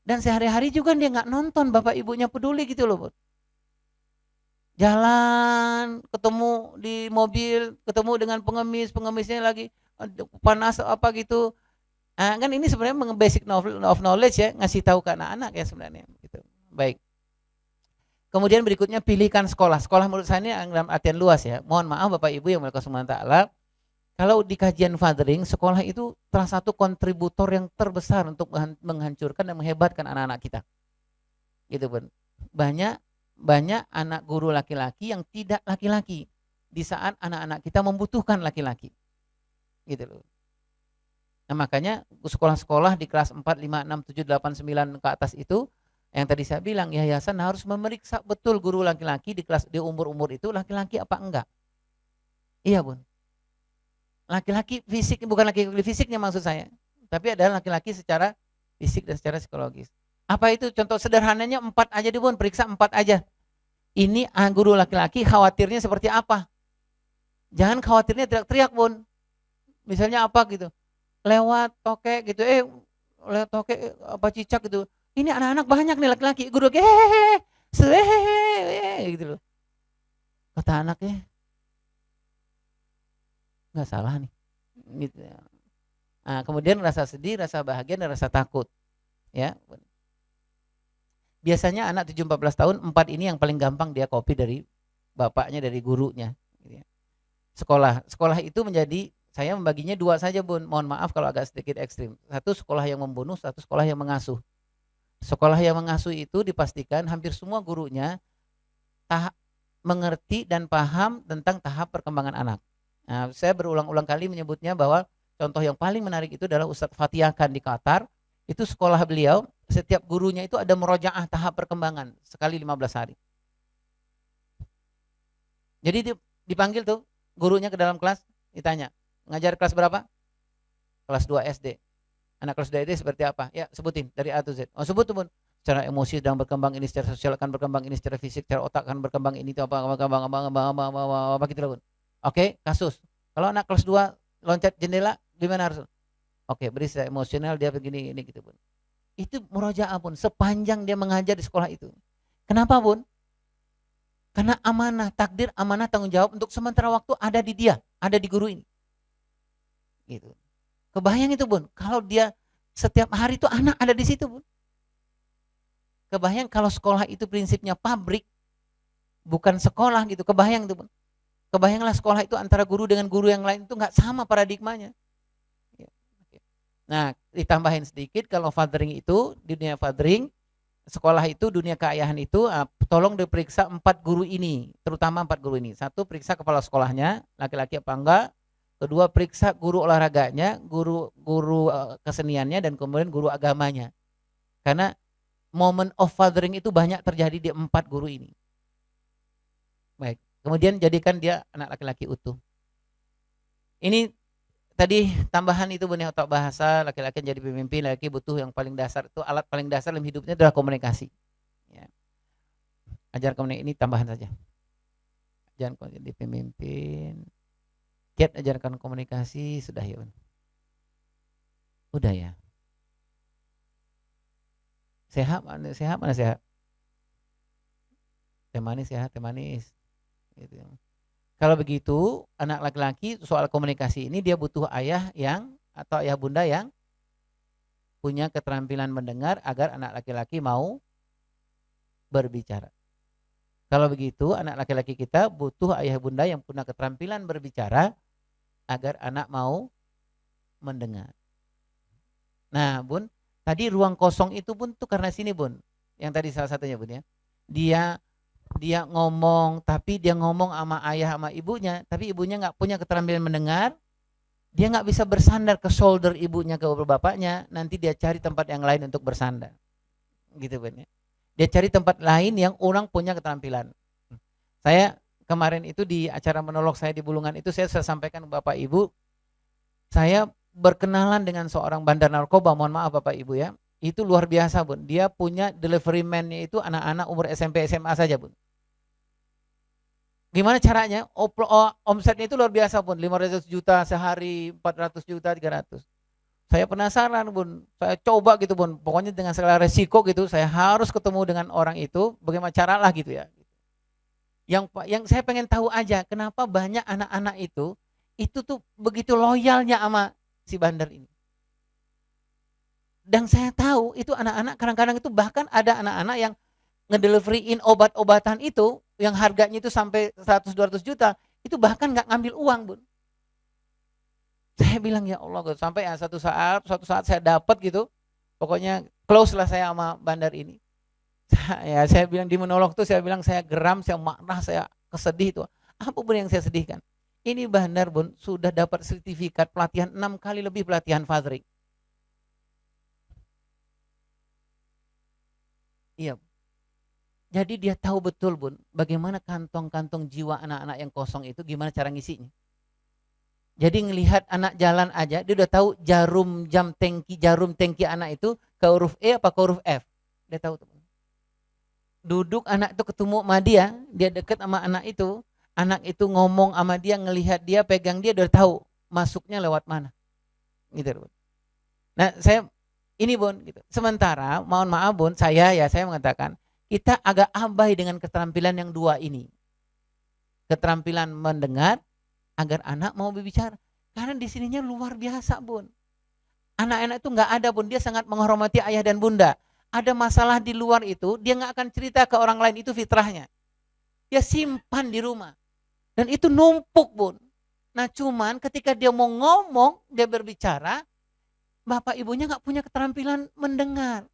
Dan sehari-hari juga dia nggak nonton bapak ibunya peduli gitu loh Bun. Jalan, ketemu di mobil, ketemu dengan pengemisnya lagi panas apa gitu. Kan ini sebenarnya basic of knowledge ya, ngasih tahu ke anak-anak ya sebenarnya gitu. Baik. Kemudian berikutnya pilihkan sekolah. Sekolah menurut saya ini dalam artian luas ya. Mohon maaf Bapak Ibu yang berkah subhanahu wa ta'ala. Kalau di kajian fathering, sekolah itu salah satu kontributor yang terbesar untuk menghancurkan dan menghebatkan anak-anak kita. Gitu Bun. Banyak anak guru laki-laki yang tidak laki-laki di saat anak-anak kita membutuhkan laki-laki. Gitu loh. Nah, makanya sekolah-sekolah di kelas 4, 5, 6, 7, 8, 9 ke atas itu yang tadi saya bilang yayasan harus memeriksa betul guru laki-laki di umur-umur itu laki-laki apa enggak. Iya Bun. Laki-laki fisik, bukan laki-laki fisiknya maksud saya, tapi adalah laki-laki secara fisik dan secara psikologis. Apa itu? Contoh sederhananya 4 aja deh Bun, periksa 4 aja. Ini guru laki-laki khawatirnya seperti apa? Jangan khawatirnya teriak-teriak Bun. Misalnya apa gitu, lewat tokek gitu, lewat tokek apa cicak gitu. Ini anak-anak banyak nih laki-laki, guru gitu loh. Kata anaknya, nggak salah nih. Gitu. Nah, kemudian rasa sedih, rasa bahagia, dan rasa takut. Ya. Biasanya anak 7-14 tahun, 4 ini yang paling gampang dia copy dari bapaknya, dari gurunya. Sekolah itu menjadi, saya membaginya 2 saja Bun. Mohon maaf kalau agak sedikit ekstrim. Satu sekolah yang membunuh, satu sekolah yang mengasuh. Sekolah yang mengasuh itu dipastikan hampir semua gurunya mengerti dan paham tentang tahap perkembangan anak. Nah, saya berulang-ulang kali menyebutnya bahwa contoh yang paling menarik itu adalah Ustadz Fatihah Khan di Qatar. Itu sekolah beliau, setiap gurunya itu ada murojaah tahap perkembangan sekali 15 hari. Jadi dipanggil tuh gurunya ke dalam kelas, ditanya, ngajar kelas berapa? Kelas 2 SD. Anak kelas 2 SD seperti apa? Ya sebutin dari A to Z. Oh sebut tuh Bun. Secara emosi sedang berkembang ini, secara sosial akan berkembang ini, secara fisik, secara otak akan berkembang ini, itu apa gitu Bun. Oke, kasus. Kalau anak kelas 2 loncat jendela, gimana harus? Oke, beri secara emosional dia begini ini gitu Bun. Itu murojaah Bun, sepanjang dia mengajar di sekolah itu. Kenapa Bun? Karena amanah, takdir, amanah, tanggung jawab untuk sementara waktu ada di dia, ada di guru ini. Gitu. Kebayang itu Bun, kalau dia setiap hari itu anak ada di situ Bun. Kebayang kalau sekolah itu prinsipnya pabrik, bukan sekolah gitu. Kebayang itu Bun. Kebayanglah sekolah itu antara guru dengan guru yang lain itu nggak sama paradigmanya. Nah, ditambahin sedikit kalau fathering itu, di dunia fathering, sekolah itu, dunia keayahan itu, tolong diperiksa 4 guru ini, terutama 4 guru ini. 1, periksa kepala sekolahnya, laki-laki apa enggak. Kedua, periksa guru olahraganya, guru keseniannya, dan kemudian guru agamanya. Karena moment of fathering itu banyak terjadi di 4 guru ini. Baik, kemudian jadikan dia anak laki-laki utuh. Ini tadi tambahan itu Bun, otak bahasa, laki-laki yang jadi pemimpin, laki butuh yang paling dasar itu, alat paling dasar dalam hidupnya adalah komunikasi. Ya. Ajar komunikasi ini tambahan saja. Jangan jadi pemimpin. Kiat ajarkan komunikasi sudah ya Bun. Udah ya. Sehat mana sehat? Teh manis sehat, teh manis. Gitu. Kalau begitu, anak laki-laki soal komunikasi ini dia butuh ayah yang atau ayah bunda yang punya keterampilan mendengar agar anak laki-laki mau berbicara. Kalau begitu, anak laki-laki kita butuh ayah bunda yang punya keterampilan berbicara agar anak mau mendengar. Nah, Bun, tadi ruang kosong itu Bun tuh karena sini Bun. Yang tadi salah satunya Bun ya. Dia ngomong, tapi dia ngomong sama ayah sama ibunya, tapi ibunya nggak punya keterampilan mendengar, dia nggak bisa bersandar ke shoulder ibunya, ke bapaknya, nanti dia cari tempat yang lain untuk bersandar, gitu Bun ya. Dia cari tempat lain yang orang punya keterampilan. Saya kemarin itu di acara monolog saya di Bulungan itu saya sampaikan ke Bapak Ibu, saya berkenalan dengan seorang bandar narkoba, mohon maaf Bapak Ibu ya. Itu luar biasa Bun, dia punya delivery man-nya itu anak-anak umur SMP SMA saja Bun. Gimana caranya? Omsetnya itu luar biasa Bun, 500 juta sehari, 400 juta, 300. Saya penasaran Bun, saya coba gitu Bun, pokoknya dengan segala resiko gitu, saya harus ketemu dengan orang itu, bagaimana cara lah gitu ya. Yang saya pengen tahu aja, kenapa banyak anak-anak itu tuh begitu loyalnya sama si bandar ini. Dan saya tahu itu anak-anak kadang-kadang itu bahkan ada anak-anak yang ngedeliveryin obat-obatan itu yang harganya itu sampai 100-200 juta, itu bahkan nggak ngambil uang Bun. Saya bilang ya Allah, sampai ya suatu saat saya dapat gitu, pokoknya close lah saya sama bandar ini. Saya bilang di monolog tuh, saya bilang saya geram, saya marah, saya kesedih itu. Apa Bun yang saya sedihkan? Ini bandar Bun sudah dapat sertifikat pelatihan 6 kali lebih pelatihan fathering. Iya. Jadi dia tahu betul Bun, bagaimana kantong-kantong jiwa anak-anak yang kosong itu, gimana cara ngisinya. Jadi ngelihat anak jalan aja, dia udah tahu jarum tangki anak itu ke huruf E apa ke huruf F. Dia tahu tuh. Duduk anak itu ketemu sama dia deket sama anak itu ngomong sama dia, ngelihat dia, pegang dia, udah tahu masuknya lewat mana. Gitu Bun. Nah, ini Bun, gitu. Sementara, mohon maaf Bun, saya mengatakan, kita agak abai dengan keterampilan yang dua ini. Keterampilan mendengar agar anak mau berbicara. Karena di sininya luar biasa Bun. Anak-anak itu nggak ada Bun, dia sangat menghormati ayah dan bunda. Ada masalah di luar itu, dia nggak akan cerita ke orang lain, itu fitrahnya. Dia simpan di rumah. Dan itu numpuk Bun. Nah cuman ketika dia mau ngomong, dia berbicara, bapak ibunya nggak punya keterampilan mendengar.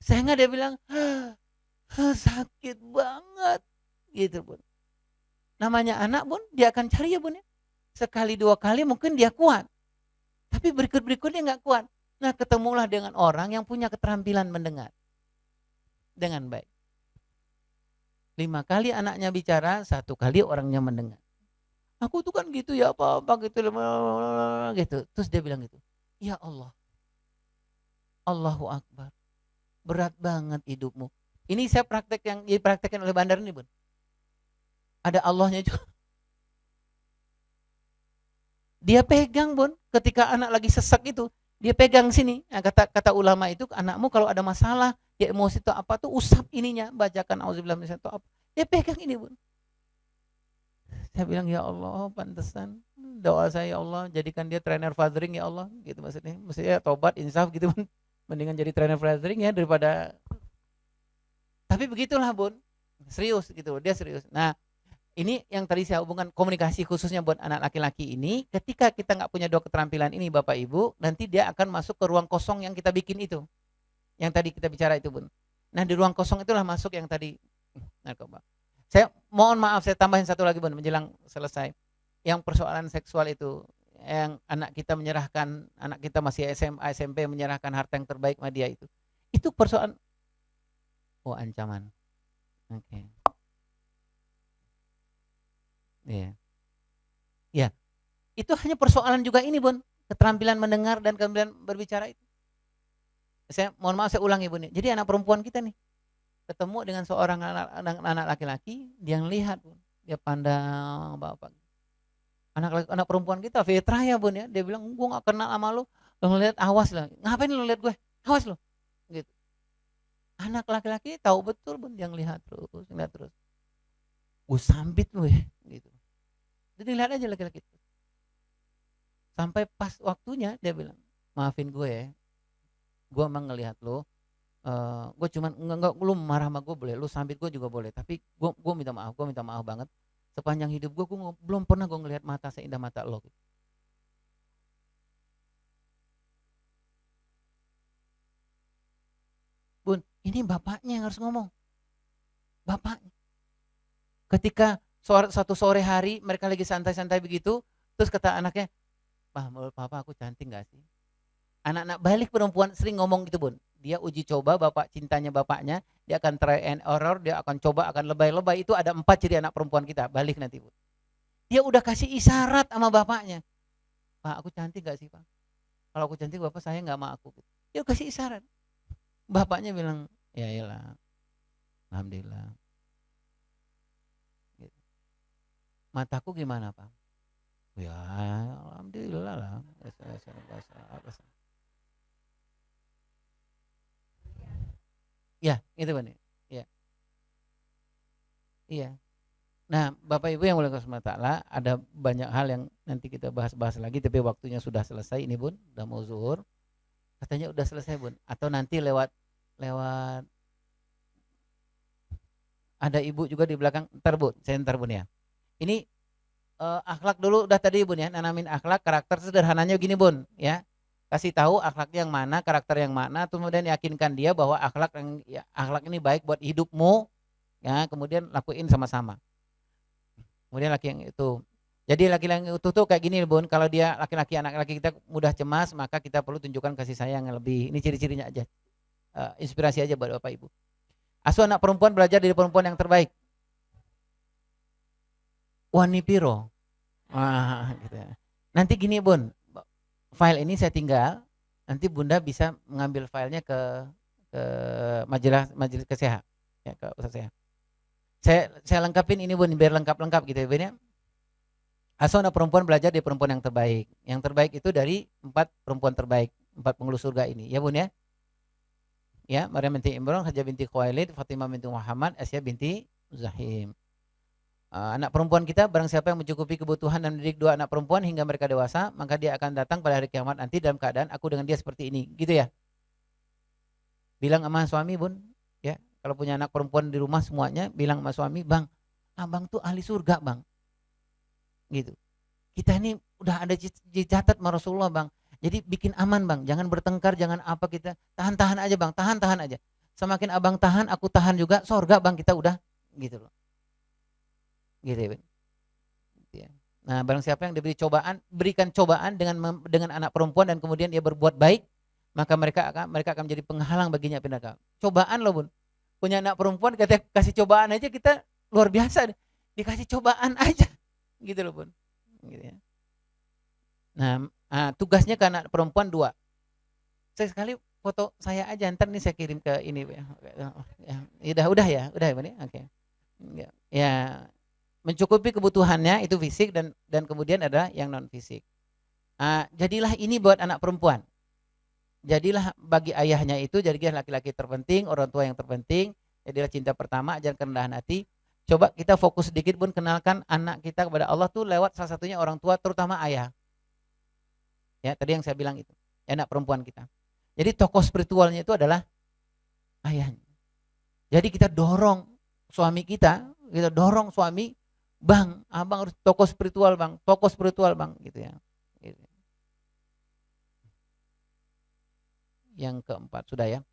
Sehingga dia bilang, sakit banget. Gitu Bun. Namanya anak Bun, dia akan cari ya Bun ya. Sekali dua kali mungkin dia kuat. Tapi berikut-berikutnya nggak kuat. Nah ketemulah dengan orang yang punya keterampilan mendengar. Dengan baik. 5 kali anaknya bicara, 1 kali orangnya mendengar. Aku tuh kan gitu ya apa-apa gitu. Terus dia bilang gitu. Ya Allah. Allahu Akbar. Berat banget hidupmu. Ini saya praktek yang dipraktekkan oleh bandar ini Bun. Ada Allahnya juga. Dia pegang Bun, ketika anak lagi sesek itu, dia pegang sini. Nah, kata ulama itu, anakmu kalau ada masalah, dia emosi itu apa tuh, usap ininya, bacakan auzubillahi minasyaitonir rajim. Dia pegang ini Bun. Saya bilang ya Allah, pantesan doa saya ya Allah, jadikan dia trainer fathering ya Allah, gitu maksudnya. Maksudnya tobat, insaf gitu Bun. Mendingan jadi trainer fathering ya daripada. Tapi begitulah Bun, serius gitu, dia serius. Nah, ini yang tadi saya hubungkan komunikasi khususnya buat anak laki-laki ini. Ketika kita nggak punya dua keterampilan ini Bapak Ibu, nanti dia akan masuk ke ruang kosong yang kita bikin itu. Yang tadi kita bicara itu Bun. Nah di ruang kosong itulah masuk yang tadi narkoba. Saya mohon maaf, saya tambahin satu lagi Bun menjelang selesai. Yang persoalan seksual itu, yang anak kita menyerahkan, anak kita masih SMA, SMP menyerahkan harta yang terbaik sama dia itu. Itu persoalan, ancaman. Oke. Iya. Ya. Itu hanya persoalan juga ini Bun, keterampilan mendengar dan keterampilan berbicara itu. Saya mohon maaf saya ulangi Bun. Jadi anak perempuan kita nih ketemu dengan seorang anak laki-laki, dia lihat Bun, dia pandang bapak. Anak perempuan kita fitrah ya Bun ya, dia bilang gua gak kenal sama lu ngeliat awas lah, ngapain lu lihat gue, awas lu, gitu. Anak laki-laki tahu betul Bun, yang lihat terus, gue sambit lu ya, gitu. Jadi lihat aja laki-laki itu. Sampai pas waktunya dia bilang, maafin gue ya, gue emang ngelihat lu, gue cuman enggak lu marah sama gue boleh, lu sambit gue juga boleh, tapi gue minta maaf banget. Sepanjang hidup gue belum pernah gue ngelihat mata seindah mata lo. Gitu. Bun, ini bapaknya yang harus ngomong. Bapaknya. Ketika satu sore hari mereka lagi santai-santai begitu, terus kata anaknya, "Pak, menurut papa aku cantik gak sih?" Anak-anak balik perempuan sering ngomong gitu Bun. Dia uji coba bapak cintanya bapaknya, dia akan try and error, dia akan coba, akan lebay-lebay. Itu ada 4 ciri anak perempuan kita, balik nanti Bun. Dia udah kasih isyarat sama bapaknya. "Pak, aku cantik gak sih Pak? Kalau aku cantik bapak sayang gak sama aku?" Dia kasih isyarat. Bapaknya bilang, "Ya iyalah, alhamdulillah." Gitu. "Mataku gimana Pak?" "Ya alhamdulillah lah." Ya, itu Bang. Ya. Iya. Nah, Bapak Ibu yang mulia Allah, ada banyak hal yang nanti kita bahas-bahas lagi, tapi waktunya sudah selesai ini Bun, udah mau zuhur. Katanya udah selesai Bun, atau nanti lewat ada ibu juga di belakang. Ntar Bun, saya ntar Bun ya. Ini akhlak dulu udah tadi Bun ya, nanamin akhlak, karakter sederhananya gini Bun ya. Kasih tahu akhlaknya yang mana, karakter yang mana, kemudian yakinkan dia bahwa akhlak ini baik buat hidupmu ya, kemudian lakuin sama-sama. Kemudian laki yang itu. Jadi laki-laki yang utuh tuh kayak gini Bun, kalau dia laki-laki anak laki kita mudah cemas, maka kita perlu tunjukkan kasih sayang yang lebih. Ini ciri-cirinya aja. Inspirasi aja buat Bapak Ibu. Asuh anak perempuan belajar dari perempuan yang terbaik. Wani piro. Gitu ya. Nanti gini Bun, file ini saya tinggal, nanti Bunda bisa mengambil filenya ke majelis kesehatan ya, ke Ustaz saya. Saya lengkapin ini Bun, biar lengkap gitu ya Bun ya. Asuh anak perempuan belajar dari perempuan yang terbaik. Yang terbaik itu dari 4 perempuan terbaik, 4 penghulu surga ini ya Bun ya. Ya, Maryam binti Imran, Khadijah binti Khuwailid, Fatimah binti Muhammad, Asya binti Zahim. Anak perempuan kita, barang siapa yang mencukupi kebutuhan dan mendidik 2 anak perempuan hingga mereka dewasa, maka dia akan datang pada hari kiamat nanti dalam keadaan aku dengan dia seperti ini, gitu ya. Bilang sama suami Bun, ya, kalau punya anak perempuan di rumah semuanya, bilang sama suami, "Bang, abang tuh ahli surga Bang." Gitu. Kita ini udah ada dicatat sama Rasulullah Bang. Jadi bikin aman Bang, jangan bertengkar, jangan apa, kita tahan-tahan aja Bang, tahan-tahan aja. Semakin abang tahan, aku tahan juga, surga Bang kita udah, gitu loh. Gitu ya, ya. Nah, barang siapa yang diberi cobaan, berikan cobaan dengan anak perempuan dan kemudian dia berbuat baik, maka mereka akan menjadi penghalang baginya api neraka. Cobaan loh Bun. Punya anak perempuan, kita kasih cobaan aja kita luar biasa. Dikasih cobaan aja. Gitu loh Bun. Gitu ya. Nah, tugasnya ke anak perempuan 2. Sekali foto saya aja, ntar nih saya kirim ke ini ya. Udah ya Bun ya. Oke. Ya, mencukupi kebutuhannya itu fisik dan kemudian ada yang non fisik. Jadilah ini buat anak perempuan. Jadilah bagi ayahnya itu, jadilah laki-laki terpenting, orang tua yang terpenting. Jadilah cinta pertama, ajarkan kerendahan hati. Coba kita fokus sedikit Bun, kenalkan anak kita kepada Allah tuh lewat salah satunya orang tua, terutama ayah. Ya, tadi yang saya bilang itu, anak perempuan kita. Jadi tokoh spiritualnya itu adalah ayahnya. Jadi kita dorong suami kita dorong suami, "Bang, abang harus tokoh spiritual Bang, gitu ya." Gitu. Yang keempat sudah ya.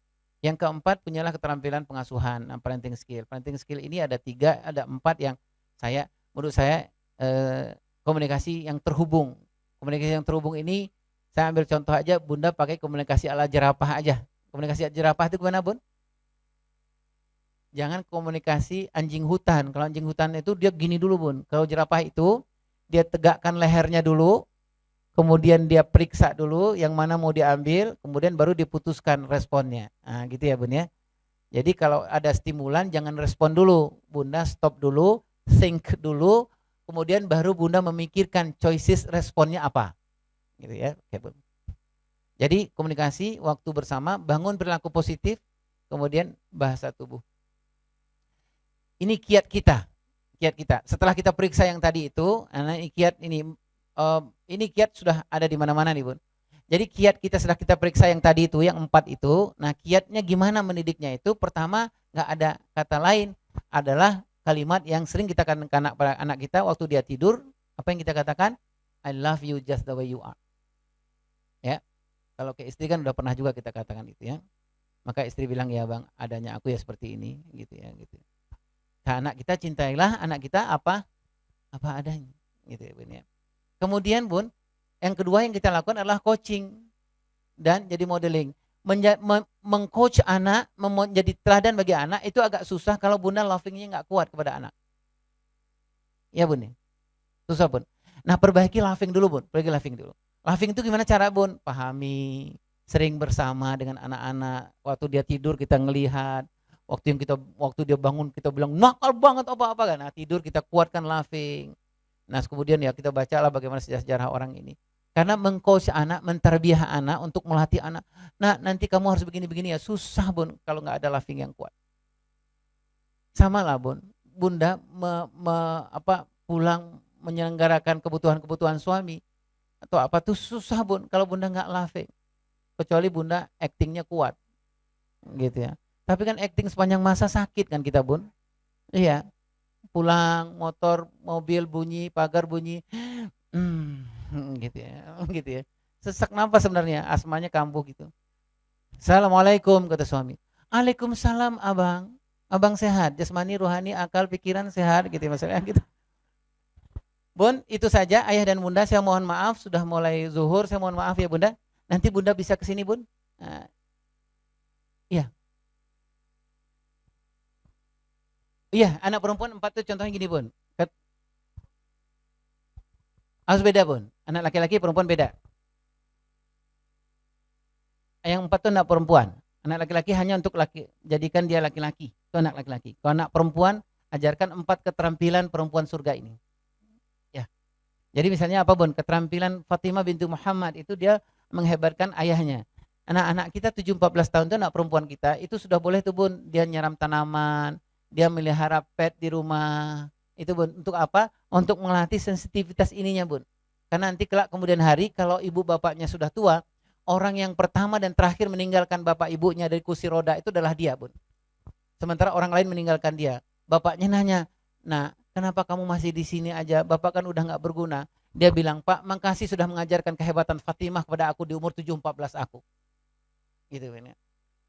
Yang keempat, punyalah keterampilan pengasuhan, parenting skill. Parenting skill ini ada 4 yang menurut saya komunikasi yang terhubung. Komunikasi yang terhubung ini saya ambil contoh aja, Bunda pakai komunikasi ala jerapah aja. Komunikasi jerapah itu gimana Bun? Jangan komunikasi anjing hutan. Kalau anjing hutan itu dia gini dulu Bun. Kalau jerapah itu dia tegakkan lehernya dulu, kemudian dia periksa dulu yang mana mau diambil, kemudian baru diputuskan responnya. Nah, gitu ya Bun ya. Jadi kalau ada stimulan jangan respon dulu, Bunda stop dulu, think dulu, kemudian baru Bunda memikirkan choices responnya apa. Gitu ya. Oke, Bun. Jadi komunikasi waktu bersama, bangun perilaku positif, kemudian bahasa tubuh. Ini kiat kita. Kiat kita. Setelah kita periksa yang tadi itu, kiat ini kiat sudah ada di mana-mana nih Bun. Jadi kiat kita setelah kita periksa yang tadi itu, yang 4 itu, nah kiatnya gimana mendidiknya itu? Pertama, nggak ada kata lain, adalah kalimat yang sering kita katakan pada anak kita waktu dia tidur. Apa yang kita katakan? I love you just the way you are. Ya, kalau ke istri kan udah pernah juga kita katakan itu ya. Maka istri bilang, ya bang, adanya aku ya seperti ini, gitu ya, gitu. Nah, anak kita cintailah anak kita apa adanya, gitu ya Bun ya. Kemudian Bun, yang kedua yang kita lakukan adalah coaching dan jadi modeling. Mengcoach anak, menjadi teladan bagi anak itu agak susah kalau Bunda lovingnya nggak kuat kepada anak. Ya Bun, susah Bun. Nah perbaiki loving dulu Bun, perbaiki loving dulu. Loving itu gimana cara Bun? Pahami, sering bersama dengan anak-anak. Waktu dia tidur kita ngelihat, waktu dia bangun kita bilang nakal banget apa-apa kan. Nah tidur kita kuatkan loving. Nah kemudian ya kita bacalah bagaimana sejarah orang ini. Karena mengcoach anak, menterbiah anak untuk melatih anak. Nah nanti kamu harus begini-begini ya, susah Bun kalau nggak ada loving yang kuat. Sama lah Bun, Bunda pulang menyelenggarakan kebutuhan-kebutuhan suami atau apa tuh susah Bun kalau Bunda nggak loving. Kecuali Bunda actingnya kuat, gitu ya. Tapi kan acting sepanjang masa sakit kan kita Bun. Iya, pulang motor, mobil bunyi, pagar bunyi. Gitu ya. Sesak nafas sebenarnya, asmanya kambuh gitu. Assalamualaikum kata suami. Waalaikumsalam abang. Abang sehat, jasmani, rohani, akal, pikiran sehat gitu ya maksudnya gitu. Bun, itu saja ayah dan bunda, saya mohon maaf sudah mulai zuhur, saya mohon maaf ya bunda. Nanti bunda bisa ke sini Bun. Iya. Iya, anak perempuan 4 tuh contohnya gini Bun. Harus beda Bun. Anak laki-laki perempuan beda. Yang 4 tuh anak perempuan. Anak laki-laki hanya untuk jadikan dia laki-laki. Itu anak laki-laki. Kalau anak perempuan, ajarkan 4 keterampilan perempuan surga ini. Ya. Jadi misalnya apa Bun? Keterampilan Fatimah binti Muhammad itu dia menghebatkan ayahnya. Anak-anak kita 7-14 tahun itu anak perempuan kita itu sudah boleh tuh Bun, dia nyiram tanaman, dia melihara pet di rumah. Itu Bun, untuk apa? Untuk melatih sensitivitas ininya Bun. Karena nanti kelak kemudian hari kalau ibu bapaknya sudah tua, orang yang pertama dan terakhir meninggalkan bapak ibunya dari kursi roda itu adalah dia Bun. Sementara orang lain meninggalkan dia. Bapaknya nanya, nah kenapa kamu masih di sini aja? Bapak kan udah gak berguna. Dia bilang, Pak, makasih sudah mengajarkan kehebatan Fatimah kepada aku di umur 7-14 aku. Gitu Bun.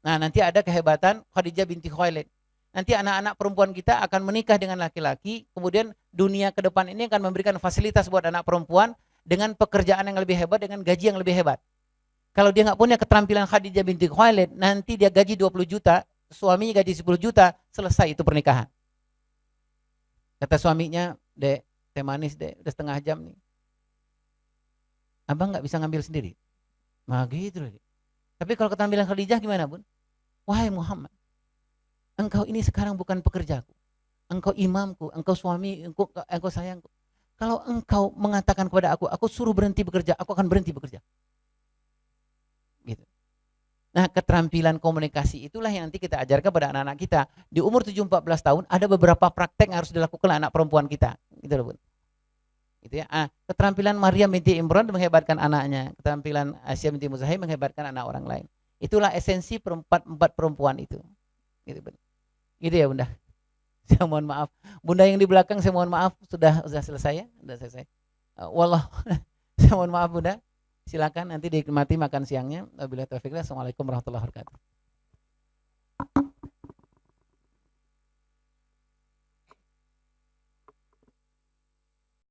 Nah nanti ada kehebatan Khadijah binti Khuwailid. Nanti anak-anak perempuan kita akan menikah dengan laki-laki, kemudian dunia ke depan ini akan memberikan fasilitas buat anak perempuan dengan pekerjaan yang lebih hebat, dengan gaji yang lebih hebat. Kalau dia nggak punya keterampilan Khadijah binti Khuwailid, nanti dia gaji 20 juta, suaminya gaji 10 juta, selesai itu pernikahan. Kata suaminya, Dek, teh manis Dek, udah setengah jam nih. Abang nggak bisa ngambil sendiri. Nah gitu loh. Tapi kalau keterampilan Khadijah gimana Bun? Wahai Muhammad, engkau ini sekarang bukan pekerjaku, engkau imamku, engkau suami, engkau sayangku. Kalau engkau mengatakan kepada aku suruh berhenti bekerja, aku akan berhenti bekerja. Gitu. Nah keterampilan komunikasi itulah yang nanti kita ajarkan pada anak-anak kita. Di umur 7-14 tahun ada beberapa praktek yang harus dilakukan oleh anak perempuan kita. Gitu loh Bun. Gitu ya. Keterampilan Maryam binti Imran menghebatkan anaknya, keterampilan Asya binti Muzahim menghebatkan anak orang lain. Itulah esensi empat perempuan itu. Gitu Bun. Gitu ya Bunda. Saya mohon maaf. Bunda yang di belakang saya mohon maaf sudah selesai ya? Sudah selesai. Wallah. Saya mohon maaf Bunda. Silakan nanti dinikmati makan siangnya. Wabillahi taufiq. Assalamualaikum warahmatullahi wabarakatuh.